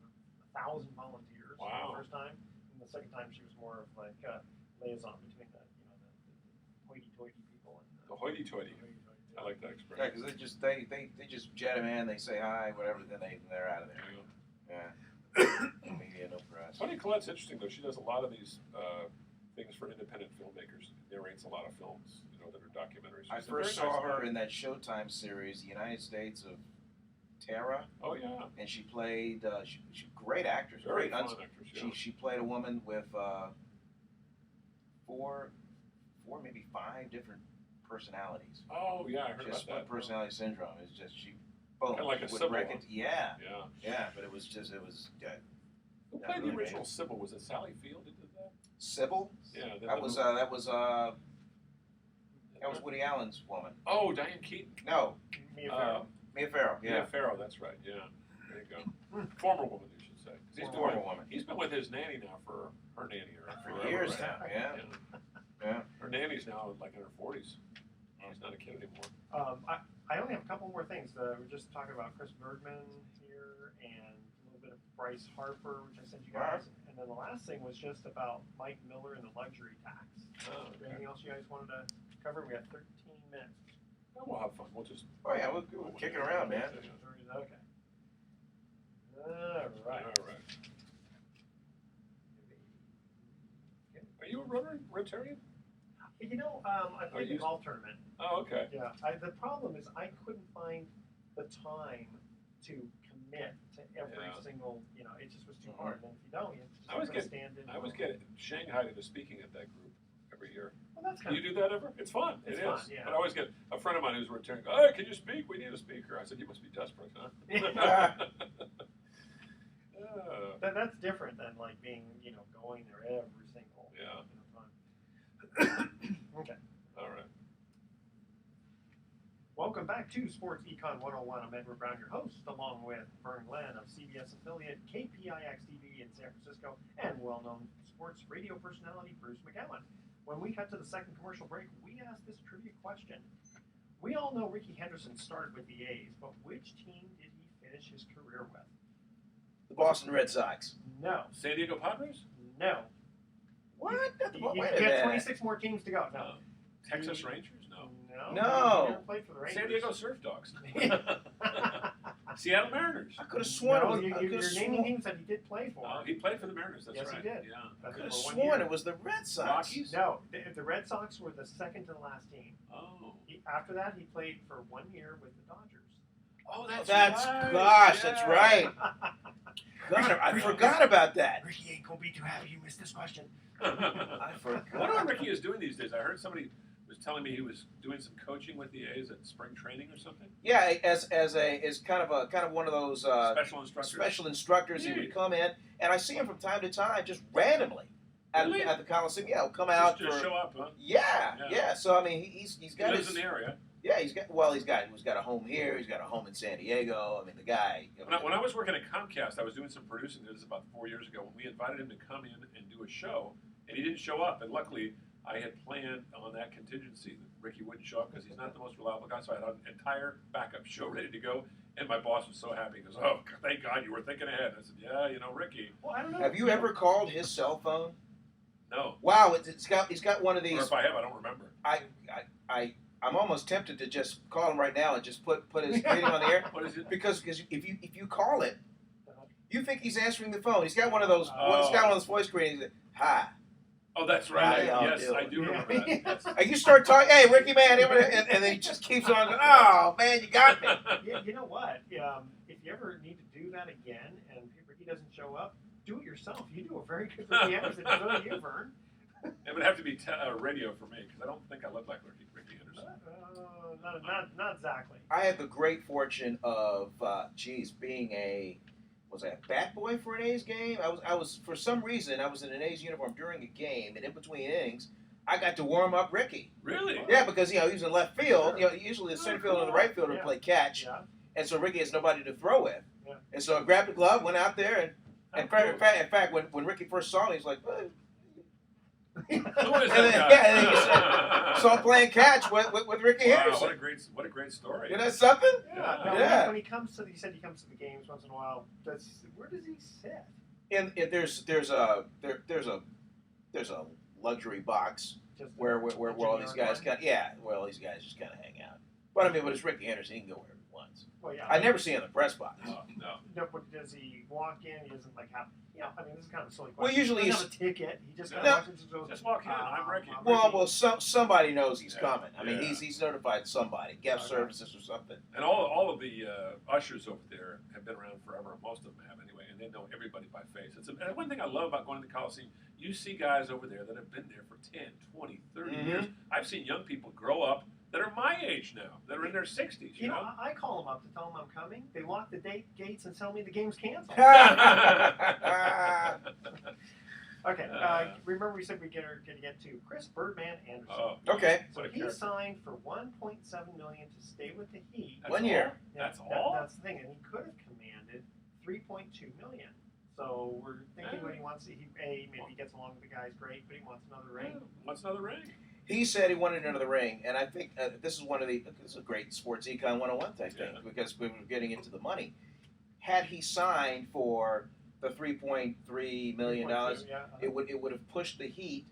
1,000 volunteers Wow. the first time, and the second time she was more of like a liaison between the hoity-toity people and the hoity-toity. I like that Yeah, expression. because they just jet them in, they say hi, whatever, then they're out of there. Yeah. Media, no press. Tony Collette's interesting though. She does a lot of these things famous for independent filmmakers. Narrates a lot of films, that are documentaries. I She's a very first nice saw her guy. in that Showtime series, The United States of Terra, Oh yeah, and she played. She great actress, very great. fun actress. Yeah. She played a woman with four, maybe 5 different personalities. Oh yeah, I heard She has about split that. personality syndrome. It's just boom. Kinda like a she would Sybil, wreck huh? it. Yeah, Yeah. but it was. Who Yeah, played really the original amazing. Sybil? Was it Sally Field that did that? Sybil. Yeah, That was Woody Allen's woman. Oh, Diane Keaton. No, Mia Farrow. Mia Farrow. Yeah, Farrow. That's right. Yeah, there you go. Former woman, you should say. 'Cause he's been Former with- woman. He's been with his nanny now for her nanny For forever, years right? now. Yeah. Her nanny's now like in her 40s. She's not a kid anymore. I only have a couple more things. We're just talking about Chris Bergman here and a little bit of Bryce Harper, which I sent you guys. And then the last thing was just about Mike Miller and the luxury tax. Oh, okay. Anything else you guys wanted to cover? We got 13 minutes. Yeah, we'll have fun. We'll just. Oh yeah, we'll kick it around, man. Okay. All right. All right. Are you a Rotarian? I played the you- golf tournament. Oh, okay. Yeah. The problem is I couldn't find the time to commit to every Yeah. single. It just was too hard. And if you don't, you just I was gotta getting- stand in. I was getting Shanghai into speaking at that group every year. Well, that's Do kind you do that ever? It's fun. It's It fun, is. yeah. But I always get a friend of mine who's returning. Hey, can you speak? We need a speaker. I said, you must be desperate, huh? That's different than like being, going there every single Yeah. time. Okay. All right. Welcome back to Sports Econ 101. I'm Edward Brown, your host, along with Vern Glenn of CBS affiliate KPIX-TV in San Francisco and well-known sports radio personality Bruce McGowan. When we cut to the second commercial break, we asked this trivia question. We all know Ricky Henderson started with the A's, but which team did he finish his career with? The Boston Red Sox. No. San Diego Padres? No. What? You Wait a got minute. 26 more teams to go. No. Texas Rangers? No. No. He never played for the Rangers. San Diego Surf Dogs? Seattle Mariners? I could have sworn No, it was. I you're could've naming sworn, teams that he did play for. He played for the Mariners, that's Yes, right. he did. Yeah. I could have for 1 sworn year. it was the Red Sox. Rockies? No, the Red Sox were the second to the last team. Oh. After that, he played for 1 year with the Dodgers. Oh, that's Gosh, right. that's Yeah. right. God, I forgot about that. Ricky ain't gonna be too happy you missed this question. I I wonder forgot. what Ricky is doing these days. I heard somebody was telling me he was doing some coaching with the A's at spring training or something. Yeah, as kind of one of those Special instructors. special instructors. He would come in, and I see him from time to time, just randomly at Really? the Coliseum. Yeah, he'll come out Just for. show up, huh? Yeah. So I mean, he's He got lives his. in the area. Yeah, he's got a home here. He's got a home in San Diego. I mean, the guy. When I was working at Comcast, I was doing some producing. This is about 4 years ago. When we invited him to come in and do a show, and he didn't show up. And luckily, I had planned on that contingency that Ricky wouldn't show up because he's not the most reliable guy. So I had an entire backup show ready to go. And my boss was so happy. He goes, "Oh, thank God you were thinking ahead." I said, "Yeah, Ricky." Well, I don't know. Have you ever called his cell phone? No. Wow, he's got one of Or these. if I have, I don't remember. I'm almost tempted to just call him right now and just put his meeting on the air. What is it? Because if you call it, you think he's answering the phone. He's got one of those. He's got one of those voice screenings. Hi. Oh, that's right. How y'all Yes, I doing? do remember that. Yes. And you start talking. Hey, Ricky, man, and then he just keeps on. Going, oh man, you got me. You know what? If you ever need to do that again and Ricky doesn't show up, do it yourself. You do a very good Ricky Henderson. It's really you, Vern. It would have to be radio for me because I don't think I look like Ricky Henderson. Not exactly. I had the great fortune of, being was I a bat boy for an A's game? I was for some reason I was in an A's uniform during a game, and in between innings, I got to warm up Ricky. Really? Yeah, because he was in left field. Usually the center fielder and the right fielder Yeah. play catch, Yeah. and so Ricky has nobody to throw with. Yeah. And so I grabbed the glove, went out there, and in fact, when Ricky first saw me, he's like, "What?" Who is And that then- guy? yeah, and then you saw him playing catch with Ricky Wow, Henderson. what a great story. You know something? Yeah. Yeah. No, Yeah. When he comes to, he said he comes to the games once in a while. Where does he sit? And there's a luxury box Just where all these guys where all these guys just kind of hang out. But I mean, but it's Ricky Henderson. He can go wherever he wants. happens. Well, yeah. I never see him in the press box. No. No, but does he walk in? He doesn't like have. I mean, this is kind of a silly question. Well, usually he he's doesn't have a ticket. He just kind No. of walks in and goes. Just walk in. I'm Ricky. Well, somebody knows he's coming. I mean, Yeah. he's notified somebody, guest services or something. And all of the ushers over there have been around forever. Most of them have anyway, and they know everybody by face. And one thing I love about going to the Coliseum, you see guys over there that have been there for 10, 20, 30 years. I've seen young people grow up that are my age now, that are in their 60s. You know? I call them up to tell them I'm coming. They lock the gates and tell me the game's canceled. Okay, remember we said we're going to get to Chris Birdman Anderson. Oh, Okay. So he signed for $1.7 million to stay with the Heat. That's 1 year. That's all? That's the thing, and he could have commanded $3.2 million. So we're thinking what he wants. Maybe he gets along with the guys great, but he wants another ring. What's another ring? He said he wanted another ring, and I think this is this is a great sports econ 101 type thing because we were getting into the money. Had he signed for the $3.3 million, it would have pushed the Heat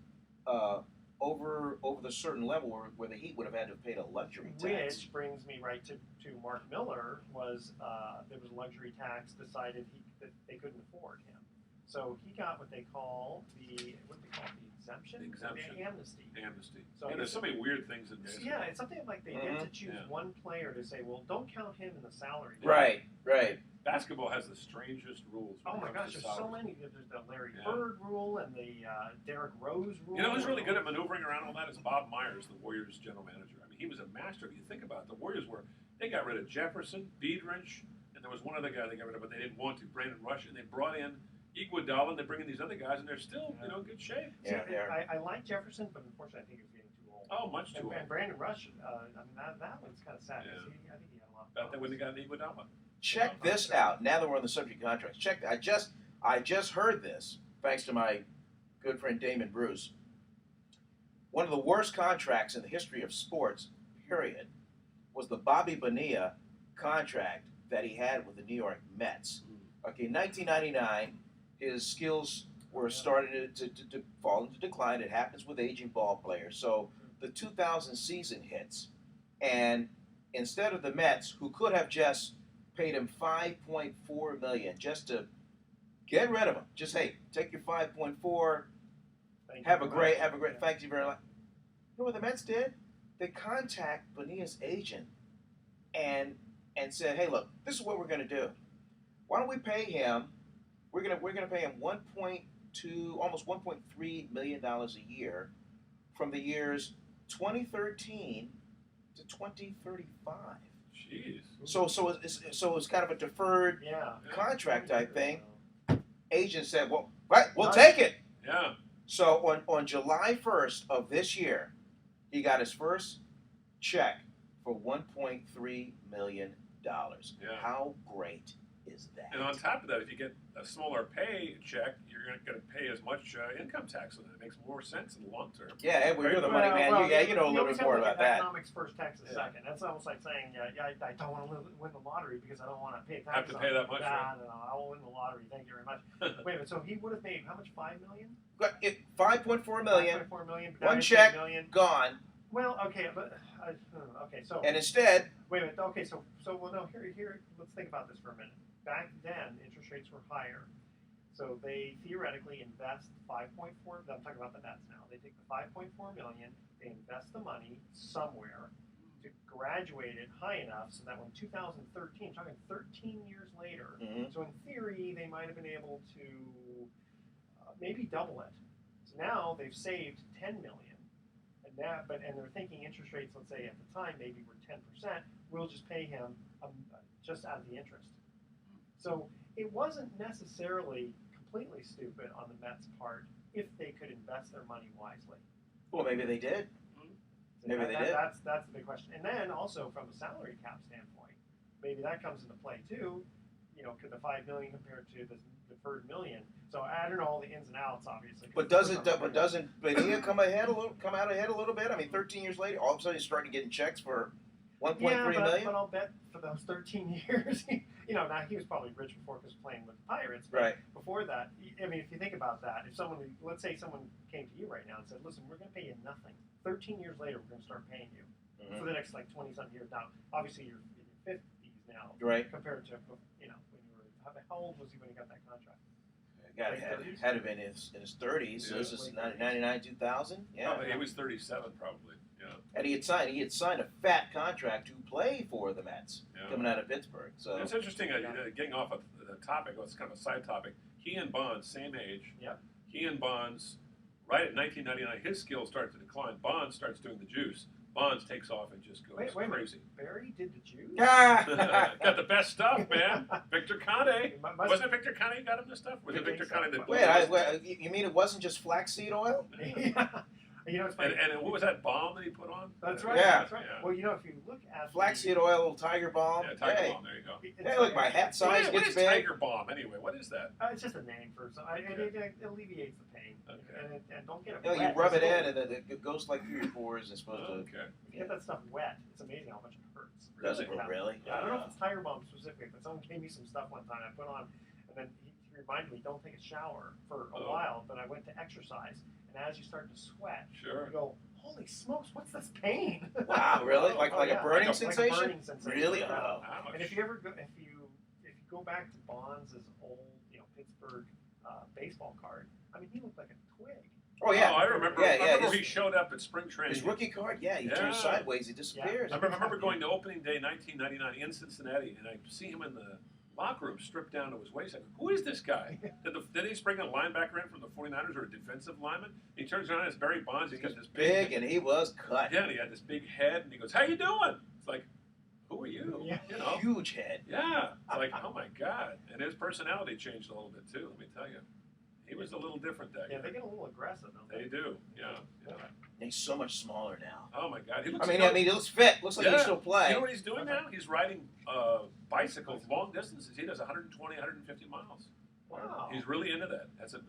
over the certain level where the Heat would have had to have paid a luxury tax. Which brings me right to Mark Miller. There was a luxury tax decided that they couldn't afford him, so he got what they call the exemption. The amnesty. So there's so many weird things in there. Yeah, it's something like they get to choose one player to say, well, don't count him in the salary. Right. Basketball has the strangest rules. Oh my gosh, there's so many. There's the Larry Bird rule and the Derrick Rose rule. You know who's really good at maneuvering around all that is Bob Myers, the Warriors general manager. I mean, he was a master. If you think about it, the Warriors they got rid of Jefferson, Biedrins, and there was one other guy they got rid of, but they didn't want to, Brandon Rush, and they brought in Iguodala, and they bring in these other guys, and they're still, in good shape. Yeah, I like Jefferson, but unfortunately, I think he was getting too old. Oh, much too old. And Brandon Rush, that one's kind of sad. Yeah. I think he had a lot. About that when they got an Iguodala. Check this out. Now that we're on the subject of contracts, I just heard this thanks to my good friend Damon Bruce. One of the worst contracts in the history of sports, period, was the Bobby Bonilla contract that he had with the New York Mets. Okay, in 1999, his skills were starting to fall into decline. It happens with aging ball players. So the 2000 season hits, and instead of the Mets, who could have just paid him $5.4 million just to get rid of him, just hey, take your 5.4, have a great, thank you very much. You know what the Mets did? They contacted Bonilla's agent and said, hey, look, this is what we're going to do. Why don't we pay him? We're gonna pay him almost $1.3 million a year from the years 2013 to 2035. Jeez. So it's kind of a deferred contract type thing. Agent said, well, right, we'll Nice. take it. Yeah. So on July 1st of this year, he got his first check for $1.3 million. Yeah. How great is that? And on top of that, if you get a smaller pay check, you're going to pay as much income tax on it. It makes more sense in the long term. Yeah, Edward, you're the money man. You know a little bit more about that. Economics first, taxes second. That's almost like saying, I don't want to win the lottery because I don't want to pay taxes. Have to pay that much. No, I won't win the lottery. Thank you very much. Wait a minute. So he would have made how much? $5 million? $5.4 million. $5.4 million. One check, million. gone. Well, okay, but so. And instead, wait a minute. Okay, so well, no. Here. Let's think about this for a minute. Back then, interest rates were higher, so they theoretically invest 5.4. I'm talking about the Nets now. They take the 5.4 million, they invest the money somewhere to graduate it high enough so that when 2013, talking 13 years later, so in theory they might have been able to maybe double it. So now they've saved 10 million, and they're thinking interest rates, let's say at the time maybe were 10%. We'll just pay him just out of the interest. So it wasn't necessarily completely stupid on the Mets' part if they could invest their money wisely. well, maybe they did. Maybe they did. That's the big question. And then also from a salary cap standpoint, maybe that comes into play too. Could the $5 million compared to the deferred $1 million? So I don't know all the ins and outs, obviously. But doesn't Bonilla come out ahead a little bit? I mean, 13 years later, all of a sudden he's starting getting checks for $1.3 million. But I'll bet for those 13 years, now he was probably rich before because playing with the Pirates. But right. Before that, I mean, if you think about that, let's say someone came to you right now and said, listen, we're going to pay you nothing. 13 years later, we're going to start paying you for the next 20-something years. Now, obviously, you're in your 50s now, Right. compared to when you were. How old was he when he got that contract? God, had to been in his 30s. So this is 99, 2000. Yeah, he was 37 probably. Yeah, and he had signed a fat contract to play for the Mets coming out of Pittsburgh. So it's interesting. Getting off of the topic, it's kind of a side topic. He and Bonds, same age. Yeah. He and Bonds, right at 1999, his skills start to decline. Bonds starts doing the juice. Bonds takes off and just goes crazy. Barry did the juice? Got the best stuff, man. Victor Conte. Wasn't it Victor Conte who got him this stuff? Was it Victor Conte that... Wait, you mean it wasn't just flaxseed oil? Yeah. It's funny. And what was that balm that he put on? That's right. Yeah. That's right. Yeah. Well, if you look at Flaxseed oil, Tiger Balm. Yeah, Tiger Balm. There you go. Hey, look, my hat size What gets is big. Tiger Balm anyway? What is that? It's just a name for something. It alleviates the pain. Okay. And don't get it You wet. rub it in, and then it goes like through your pores. It's supposed to. Okay. If you get that stuff wet, it's amazing how much it hurts. Does it really? Yeah, I don't know if it's Tiger Balm specifically, but someone gave me some stuff one time I put on, and then he reminded me, don't take a shower for a while, but I went to exercise, and as you start to sweat, you go, holy smokes, what's this pain? Wow, really? Like a burning sensation? Like a burning sensation. Really? Yeah. Oh. And if you go back to Bonds' old, Pittsburgh baseball card, I mean, he looked like a twig. Oh yeah, I remember. Yeah, I remember he showed up at spring training. His rookie card, he turns sideways, he disappears. I remember going to opening day 1999 in Cincinnati, and I see him in the locker room stripped down to his waist. I go, who is this guy? Did he bring a linebacker in from the 49ers or a defensive lineman? He turns around, it's Barry Bonds. He's got this big, and he was cut. Yeah, and he had this big head, and he goes, "How you doing?" It's like, who are you? Yeah. Huge head. Yeah. It's like, oh my God. And his personality changed a little bit too. Let me tell you, he was a little different that year. Yeah, they get a little aggressive, don't they? They do. Yeah. He's so much smaller now. Oh my God. He looks. I mean, he looks fit. Looks like he still play. You know what he's doing now? He's riding bicycles long distances. He does 120, 150 miles. Wow. He's really into that. It's a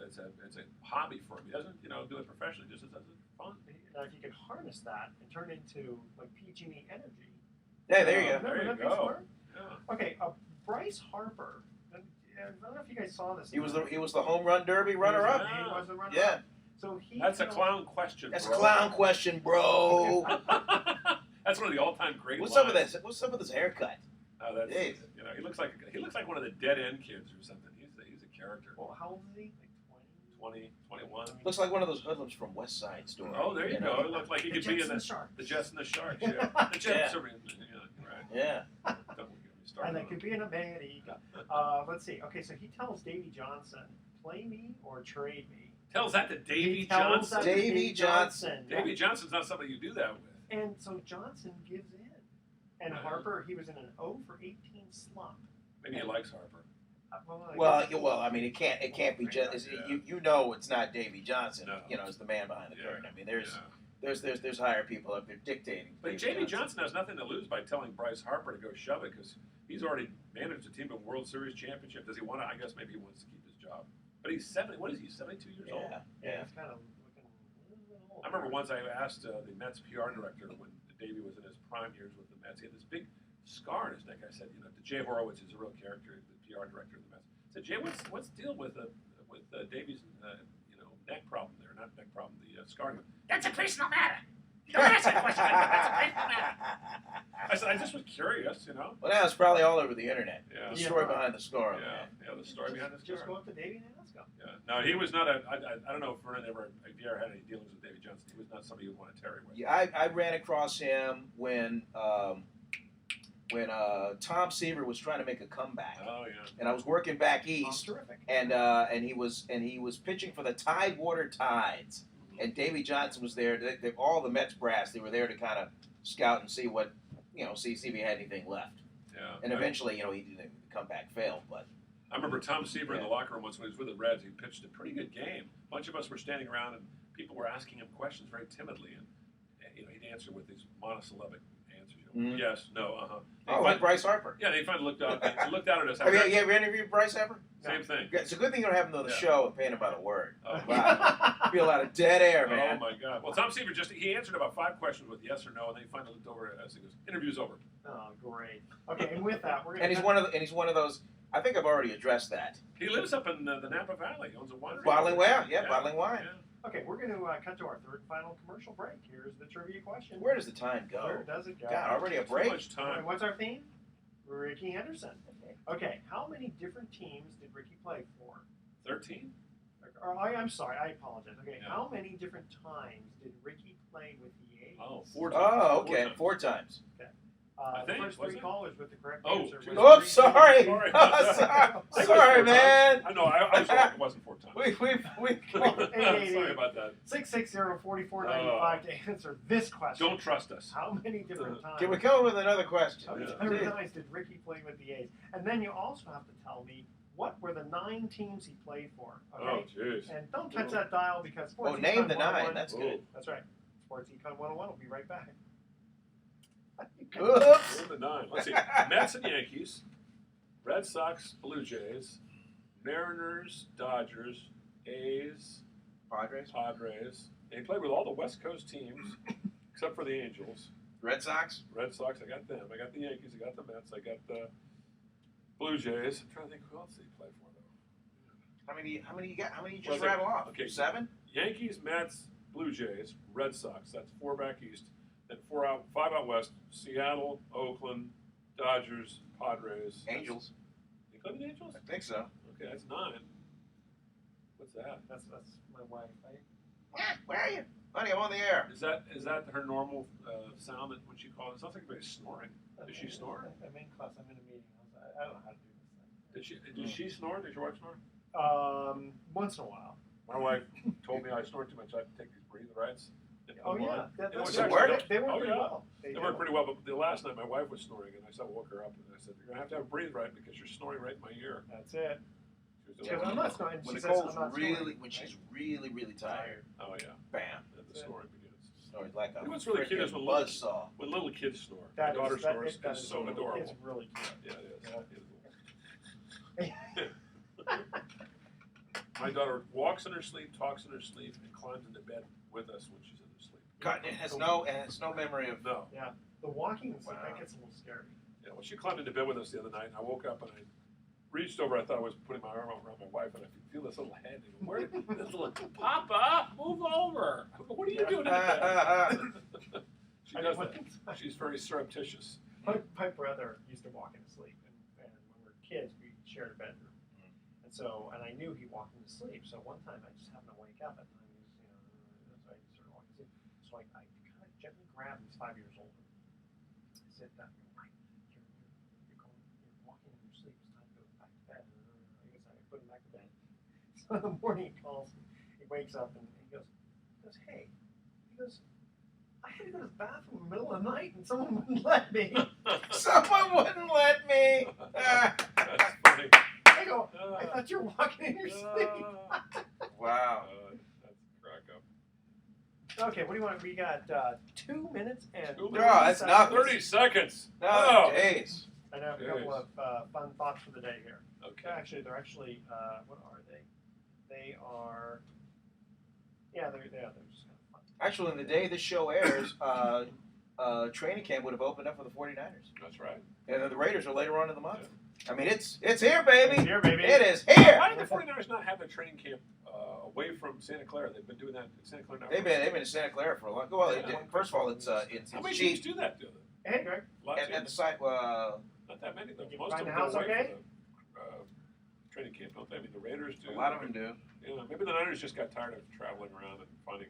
hobby for him. He doesn't do it professionally. Just does it fun. Now, if you could harness that and turn it into like PG&E energy. Yeah, there you go. There you go. Yeah. Okay, Bryce Harper. I don't know if you guys saw this. He was the home run derby runner-up. He was the runner-up. Yeah. So That's a clown question. That's bro. a clown question, bro. That's one of the all-time great. What's lines. up with this? What's up with his haircut? Oh, that's he looks like one of the dead end kids or something. He's a character. Well, how old is he? Like 20, 21. Looks like one of those hoodlums from West Side Story. Oh, there you go. It looked like he could be in the Jets and the Sharks. Yeah. The Jets are right. Yeah. Don't get me started. And it could be in America. Let's see. Okay, so he tells Davy Johnson, play me or trade me. Tells that to Davy He tells Johnson. that to Davy Johnson. Davy Johnson's not somebody you do that with. And so Johnson gives in. And Harper, he was in an 0 for 18 slump. Maybe he likes Harper. Well, I mean, it can't be just. You know, it's not Davy Johnson. No. It's the man behind the curtain. I mean, there's higher people up there dictating. But Davy Johnson has nothing to lose by telling Bryce Harper to go shove it because he's already managed a team in World Series championship. Does he want to? I guess maybe he wants to keep his job. But he's 70. What is he? 72 years old. Yeah. He's kind of looking a little old. I remember once I asked the Mets PR director when Davey was in his prime years with the Mets. He had this big scar in his neck. I said, to Jay Horowitz, who's a real character, the PR director of the Mets. I said, Jay, what's the deal with Davey's neck problem there? Not neck problem, the scar. That's a personal matter. Don't ask that question. That's a personal matter. I said, I just was curious, Well, now it's probably all over the internet. Yeah. The story behind the scar. Yeah, the story behind the scar. Just go up to Davey and ask him. Yeah. No, he was not I don't know if Vernon if you ever had any dealings with Davy Johnson. He was not somebody you would want to tarry with. Yeah, I ran across him when Tom Seaver was trying to make a comeback. Oh yeah. And I was working back east. Terrific. And he was pitching for the Tidewater Tides. And Davy Johnson was there. All the Mets brass, they were there to kind of scout and see what, see if he had anything left. Yeah. And eventually, he didn't come back, failed. But I remember Tom Seaver in the locker room once when he was with the Reds. He pitched a pretty good game. A bunch of us were standing around and people were asking him questions very timidly, and he'd answer with these monosyllabic answers. Yes, no, Oh, like Bryce Harper. Yeah, they finally looked up. And looked out at us. Have you ever interviewed Bryce Harper? Same thing. It's a good thing you don't have him on the show and paying him by the word. Oh. Wow. Feel a lot of dead air, man. Oh my God. Well, Tom Seaver he answered about 5 questions with yes or no, and then he finally looked over as he goes, "Interview's over." Oh, great. Okay, and with that, we're gonna. And he's one of those. I think I've already addressed that. He lives up in the Napa Valley. He owns a winery. Bottling wine, bottling wine. Yeah. Okay, we're going to cut to our third and final commercial break. Here's the trivia question. Where does the time go? Where does it go? God, already a break? Too much time. What's our theme? Ricky Henderson. Okay, how many different teams did Ricky play for? 13? I'm sorry, I apologize. Okay, Yeah. how many different times did Ricky play with the A's? Oh, 4 times. Oh, okay, 4 times. Okay. I The think, first was 3 it? callers with the correct Oh, answer. geez. was Oops, three- sorry. Sorry about that. Sorry, I think it was sorry 4 man. times. I know, I was wrong. It wasn't 4 times. We Sorry about that. 660-4495 to answer this question. Don't trust us. How many different times? Can we come up with another question? How many Yeah. different times did Ricky play with the A's? And then you also have to tell me what were the 9 teams he played for. Oh, Okay. jeez. And don't touch that dial because Sports Oh, name Econ the 101 9. That's good. That's right. Sports Econ 101 will be right back. Oops. Name the 9. Let's see. Mets and Yankees, Red Sox, Blue Jays, Mariners, Dodgers, A's, Padres, And he played with all the West Coast teams except for the Angels. Red Sox. Red Sox, I got them. I got the Yankees, I got the Mets, I got the Blue Jays. I'm trying to think who else did he play for though. How many you got? How many you Was just it- rattle off? okay. 7. Yankees, Mets, Blue Jays, Red Sox. That's 4 back east. Then 5 out west. Seattle, Oakland, Dodgers, Padres. Angels. You played with the Angels? I think so. Okay, that's 9. What's that? That's my wife. Where are you, honey? I'm on the air. Is that her normal sound that when she calls? It sounds like somebody's snoring. Does she snore? I'm in class. I'm in a meeting. I don't know how to do this thing. Did she snore? Did your wife snore? Once in a while. My wife told me I snore too much. I have to take these breathe rights. and put Oh them yeah, on. that, And that's which Does it actually work? helps. They work Oh, pretty yeah. well. They work pretty well, but the last night my wife was snoring, and I said, woke her up, and I said, "You're gonna have to breathe right because you're snoring right in my ear." That's it. She was Because doing I'm it. not snoring. When She says Nicole's I'm not really, snoring, when she's right? really tired, Oh yeah, bam, and the snoring begins. snoring like a You know what's really cute is freaking when buzzsaw. When little kids snore, That my daughter is- that snores. is- that It's is so really- adorable. It's really cute. Yeah, it is. Yeah. It is. My daughter walks in her sleep, talks in her sleep, and climbs into bed with us when she's in her sleep. God, it has no memory of. No. The walking and sleep, Wow. that gets a little scary. Yeah, well, she climbed into bed with us the other night, and I woke up and I reached over. I thought I was putting my arm around my wife, and I could feel this little head. And I go, where? This little Papa, move over. I go, what are you doing in bed? She does that. She's very surreptitious. My brother used to walk into sleep, and when we were kids, we shared a bedroom. And I knew he walked into sleep. So one time I just happened to wake up at time he was, so I started walking to sleep. So I kind of gently grabbed him. He's 5 years older. I said, "You're right. You're walking in your sleep. It's time to go back to bed." I guess I put him back to bed. So in the morning he calls me. He wakes up and he goes, "Hey," he goes, "I had to go to the bathroom in the middle of the night and someone wouldn't let me." Someone wouldn't let me. That's funny. I go, "I thought you were walking in your sleep." Wow. That's a crack up. Okay, what do you want? We got 2 minutes and 2 30 minutes. that's not 30 seconds. No, days. I have a couple of fun thoughts for the day here. Okay. Actually, they're actually, what are they? They are, they're just kind of fun. Actually, in the day this show airs, training camp would have opened up for the 49ers. That's right. And then the Raiders are later on in the month. I mean, it's here, baby. It's here, baby. It is here. Why did the 49ers not have their training camp away from Santa Clara? They've been doing that in Santa Clara now. They've been in Santa Clara for a long. Well, Yeah. first of all, it's How many teams cheap. do that? Do they? Hey, Greg. Lots At the of site, not that many though. Did you Most find of the them go house away okay? for the training camp, don't they? I mean, the Raiders do. a lot of them do. Yeah, maybe the Niners just got tired of traveling around and finding.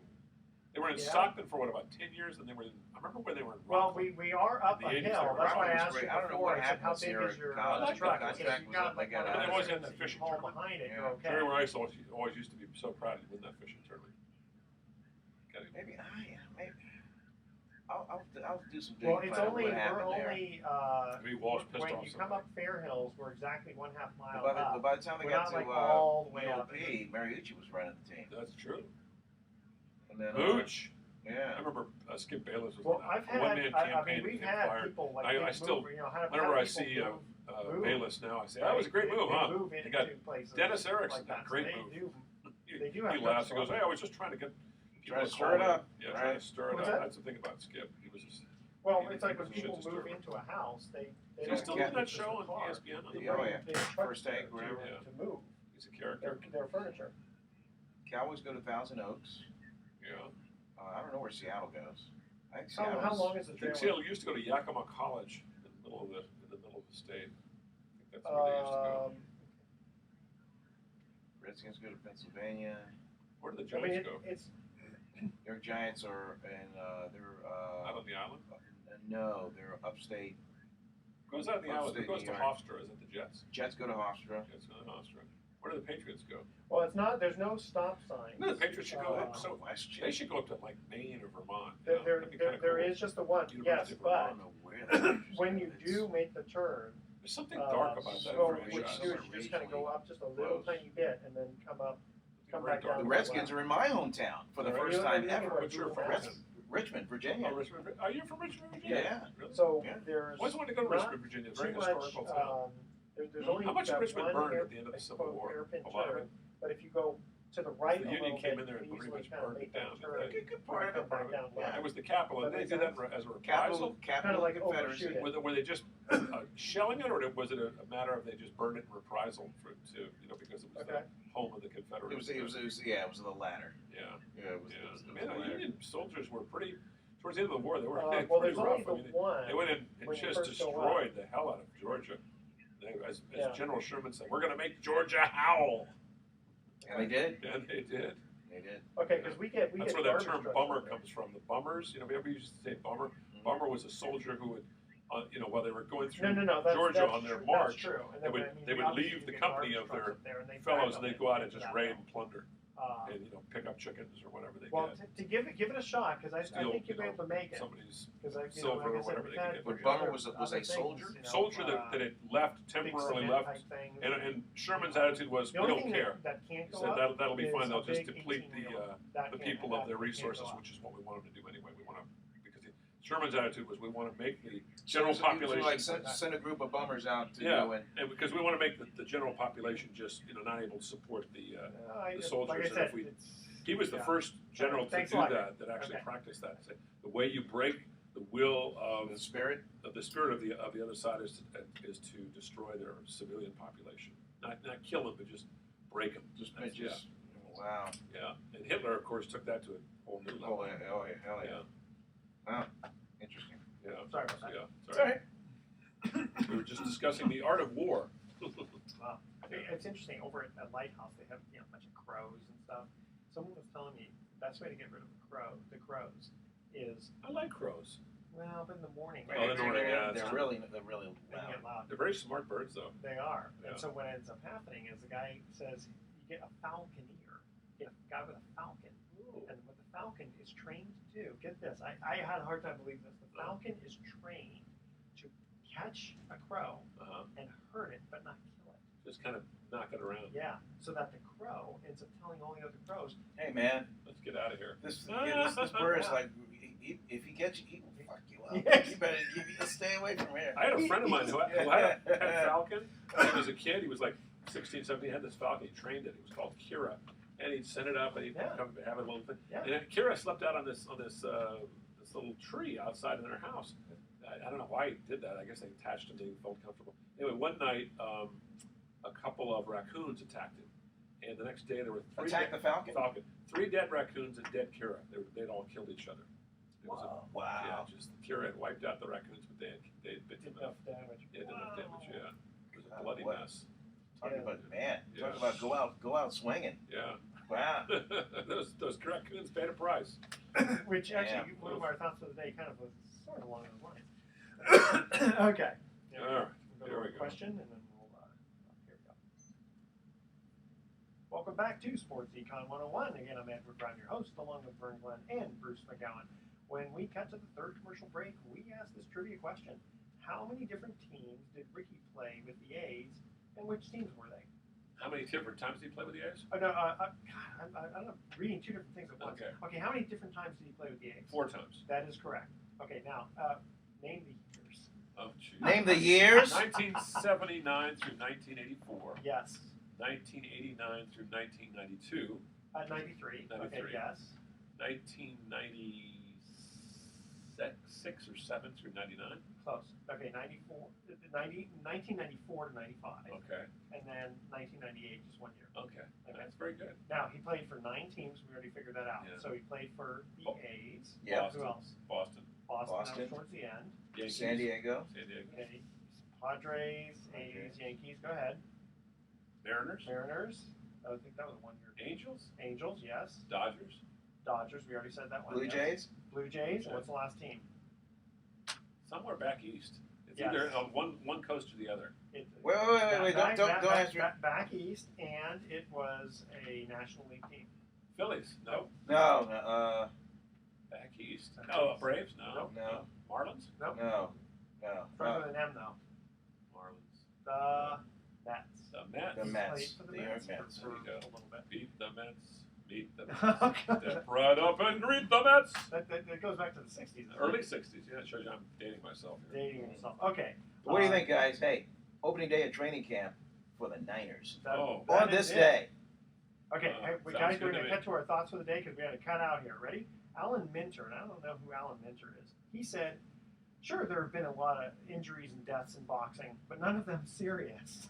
They were in Yeah. Stockton for about 10 years, and they were. I remember when they were in Well, Rockland. we are up The a 80s, hill. they were That's why I Rockland was asked you great. I don't know before. what I said, happened how this big year is your at college. truck? The I said, contract if you was got up, they got one out. of They always those had that in fishing haul tournament. behind it, Yeah. you're okay. Jerry Rice always used to be so proud he won that fishing tournament. Maybe I'll do some digging. Well, it's find out only, what we're happened there. only, Maybe Walsh pissed when off you come somebody. up Fair Hills, we're exactly 1/2 mile But up. by the time they We're got not to like all the way up. UOP, Mariucci was running the team. That's true. And then, Mooch. I yeah. remember Skip Bayless was Well, on I've a had, one-man I campaign mean, to we've get had fired. people like I they still- move, how Whenever I people see move, Bayless now, I say, that was a great they move, huh? move You got into places Dennis Erickson, like that. great so move. They do He have laughs. He good goes, stuff. "Hey, I was just trying to get people Trying to to stir call it in." up, Yeah, right? trying to stir it What's up. that? That's the thing about Skip. He was just. Well, he it's like was when a shit people to move stir. into a house, they Is he don't still get doing that just show a on car. ESPN? They Oh, yeah. they trust First Take, to- whatever. Yeah. To move He's a character. their furniture. Cowboys go to Thousand Oaks. Yeah. I don't know where Seattle goes. I think How Seattle's long is the I think trailer? Seattle used to go to Yakima College in the middle of middle of the state. I think that's where they used to go. Redskins go to Pennsylvania. Where do the Giants go? Their Giants are in they're Out on the island? No, they're upstate. Who goes out on the island? Who Upstate goes to New York. Hofstra? Is it the Jets? Jets go to Hofstra. Jets go to Hofstra. Where do the Patriots go? Well, it's not. There's no stop sign. No, the Patriots should go up. So West they should go up to like Maine or Vermont. There, You know? there, That'd be there, kinda there cool. is just the one. University Yes, of I but don't know where that is. when you do make the turn, There's something dark about that so what you franchise. do is you just kind of go up just a little Close. tiny bit and then come Very back dark. down. The Redskins are in my hometown for the Are first you? time Are you? ever. What's your Google Maps? Maps. Richmond, Virginia. Oh, Richmond. Oh, you're from Richmond, Virginia? Yeah. Really? So Yeah. there's Always wanted to go to not Richmond, Virginia. It's a too very much. historical town. There's only How much of that Richmond one burned at the end of the Civil War? hairpin A lot of turn, but if you go to the right The a Union little came bit, in there you and can pretty easily much kind of burned make it down, that turn. didn't Good part of come it. back down. It was the capital, and That they makes did that sense. as a reprisal. Capital like Confederacy. overshoot it. Were they just shelling it, or was it a matter of they just burned it in reprisal because it was Okay. the home of the Confederates? It was the latter. Yeah. Yeah, it was Yeah. the Man, the latter. Union soldiers were pretty. Towards the end of the war, they were Well, pretty there's only rough. the I mean, one. they went in and when you just first go destroyed the hell out of Georgia. As Yeah. General Sherman said, "We're going to make Georgia howl," And they did. and they did. They did. Okay, because we get That's get where that garbage term trucks "bummer" over comes from. The bummers, we ever used to say bummer. Mhm. Bummer was a soldier who would, while they were going through No. That's, Georgia that's on their true, march, That's true. And they then, would- I mean, they would obviously leave you the get company garbage of their trucks up there and they fellows, drag and they'd them go out and into just that raid mill. and plunder, and pick up chickens or whatever they Well, get. to give it a shot, because I Steal, think you'll be able to make it. somebody's Because silver or like I said, whatever we've they can had get. But Bummer other- was a other soldier? things, soldier that had left, big temporarily cement left, type things. and Sherman's attitude was, The we only don't thing care. that can't He go said up that'll be is fine. They'll a just big deplete 18-wheeler. the people of their that can't resources, go up. which is what we want them to do anyway. We want to, because Sherman's attitude was, we want to make the So general he was population, like send a group of bummers out to Yeah. go and and because we want to make the general population just not able to support the. Like soldiers, I and said, if we- it's- He was the Yeah. first general to Thanks a do lot. that actually Okay. practiced that. Say, the way you break the will the spirit. of the other side is to destroy their civilian population, not kill them, but just break them. Wow. Yeah. And Hitler, of course, took that to a whole new level. Oh yeah, hell yeah. Wow. Interesting. Yeah. Sorry about that. Yeah. It's Sorry. We were just discussing the art of war. Wow. It's interesting. Over at the lighthouse, they have a bunch of crows and stuff. Someone was telling me the best way to get rid of the crows is I like crows. but in the morning. Oh, in the morning, yeah, that's They're true. really They loud. get loud. They're very smart birds, though. They are. Yeah. And so what ends up happening is the guy says you get a falconeer. You get a guy with a falcon. And what the falcon is trained to do, get this, I had a hard time believing this. The falcon is trained to catch a crow and hurt it, but not kill it. Just kind of knock it around. Yeah, so that the crow ends up telling all the other crows, Hey man, Let's get out of here. this bird is like, if he gets you, he will fuck you up. Yes. You better stay away from here. I had a friend of mine who had a pet falcon. When he was a kid, he was like 16, 17, he had this falcon, he trained it. It was called Kira. And he'd send it up and he'd come have a little thing. Yeah. And then Kira slept out on this little tree outside of their house. I don't know why he did that. I guess they attached him, they felt comfortable. Anyway, one night, a couple of raccoons attacked him. And the next day there were Attack the falcon. 3 dead raccoons and dead Kira. They'd all killed each other. It was Wow. yeah, just Kira had wiped out the raccoons, but they had bit them enough. damage. Yeah, did enough damage. Yeah, it was a bloody What? mess. Talking about man. Yeah. Talking about go out swinging. Yeah, Wow. those raccoons paid a price. Which actually, Yeah. one of our thoughts for the day kind of was sort of along those lines. Okay. All right. We'll Here go we to go. a question, and then we'll, here we go. Welcome back to Sports Econ 101. Again, I'm Edward Brown, your host, along with Vern Glenn and Bruce McGowan. When we cut to the third commercial break, we asked this trivia question. How many different teams did Ricky play with the A's, and which teams were they? How many different times did he play with the A's? Oh, no, God, I'm reading two different things at once. Okay. How many different times did he play with the A's? 4 times. That is correct. Okay, now, name the years. Oh, geez. Name the years. 1979 through 1984. Yes. 1989 through 1992. 93. 93. Okay, yes. 1996 or 7 through 99. Close. Okay, 1994 to 95. Okay. And then 1998, just 1 year. Okay. That's very good. Now, he played for 9 teams. We already figured that out. Yeah. So he played for the A's. Yeah. Who else? Boston. Boston. That Boston. was towards the end. Yankees. San Diego. San Diego. Okay. Padres, A's, Yankees. Go ahead. Mariners. I think that was 1 year. Angels. Yes. Dodgers. We already said that one. Blue yes. Jays. Blue Jays. And what's the last team? Somewhere back east. It's Yes. either one coast or the other. Wait! Don't answer. Back east, and it was a National League team. Phillies. No. No. Back east. Back No. east. Braves. No. No. Marlins. No. Starts with an M though. Marlins. The Mets. The Mets. The Mets. Played for the New York Mets Mets. for There you go. a little bit. Beat the Mets. Meet the Mets. Okay. Step right up and greet the Mets. That goes back to the 60s. Early 60s. Yeah, it shows you I'm dating myself here. Dating yourself. Okay. What do you think, guys? Hey, opening day of training camp for the Niners Oh. on this day. Okay, hey, sounds guys, good we're to going to me. get to our thoughts for the day because we had to cut out here. Ready? Alan Minter, and I don't know who Alan Minter is. He said, sure, there have been a lot of injuries and deaths in boxing, but none of them serious.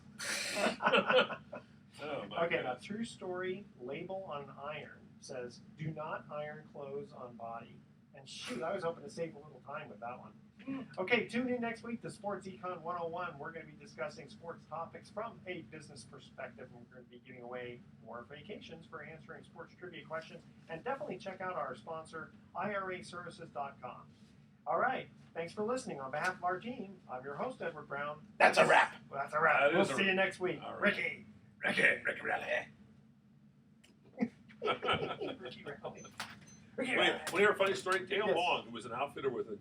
Oh, my Okay, now, goodness. true story label on iron says, do not iron clothes on body. And shoot, I was hoping to save a little time with that one. Okay, tune in next week to Sports Econ 101. We're going to be discussing sports topics from a business perspective, and we're going to be giving away more vacations for answering sports trivia questions. And definitely check out our sponsor, IRAservices.com. All right, thanks for listening. On behalf of our team, I'm your host, Edward Brown. That's a wrap. Well, that's a wrap. That We'll is a see you next week. All right. Ricky. Ricky Rally. Ricky Rally. Want to hear a funny story? Dale Yes. Long, who was an outfitter with a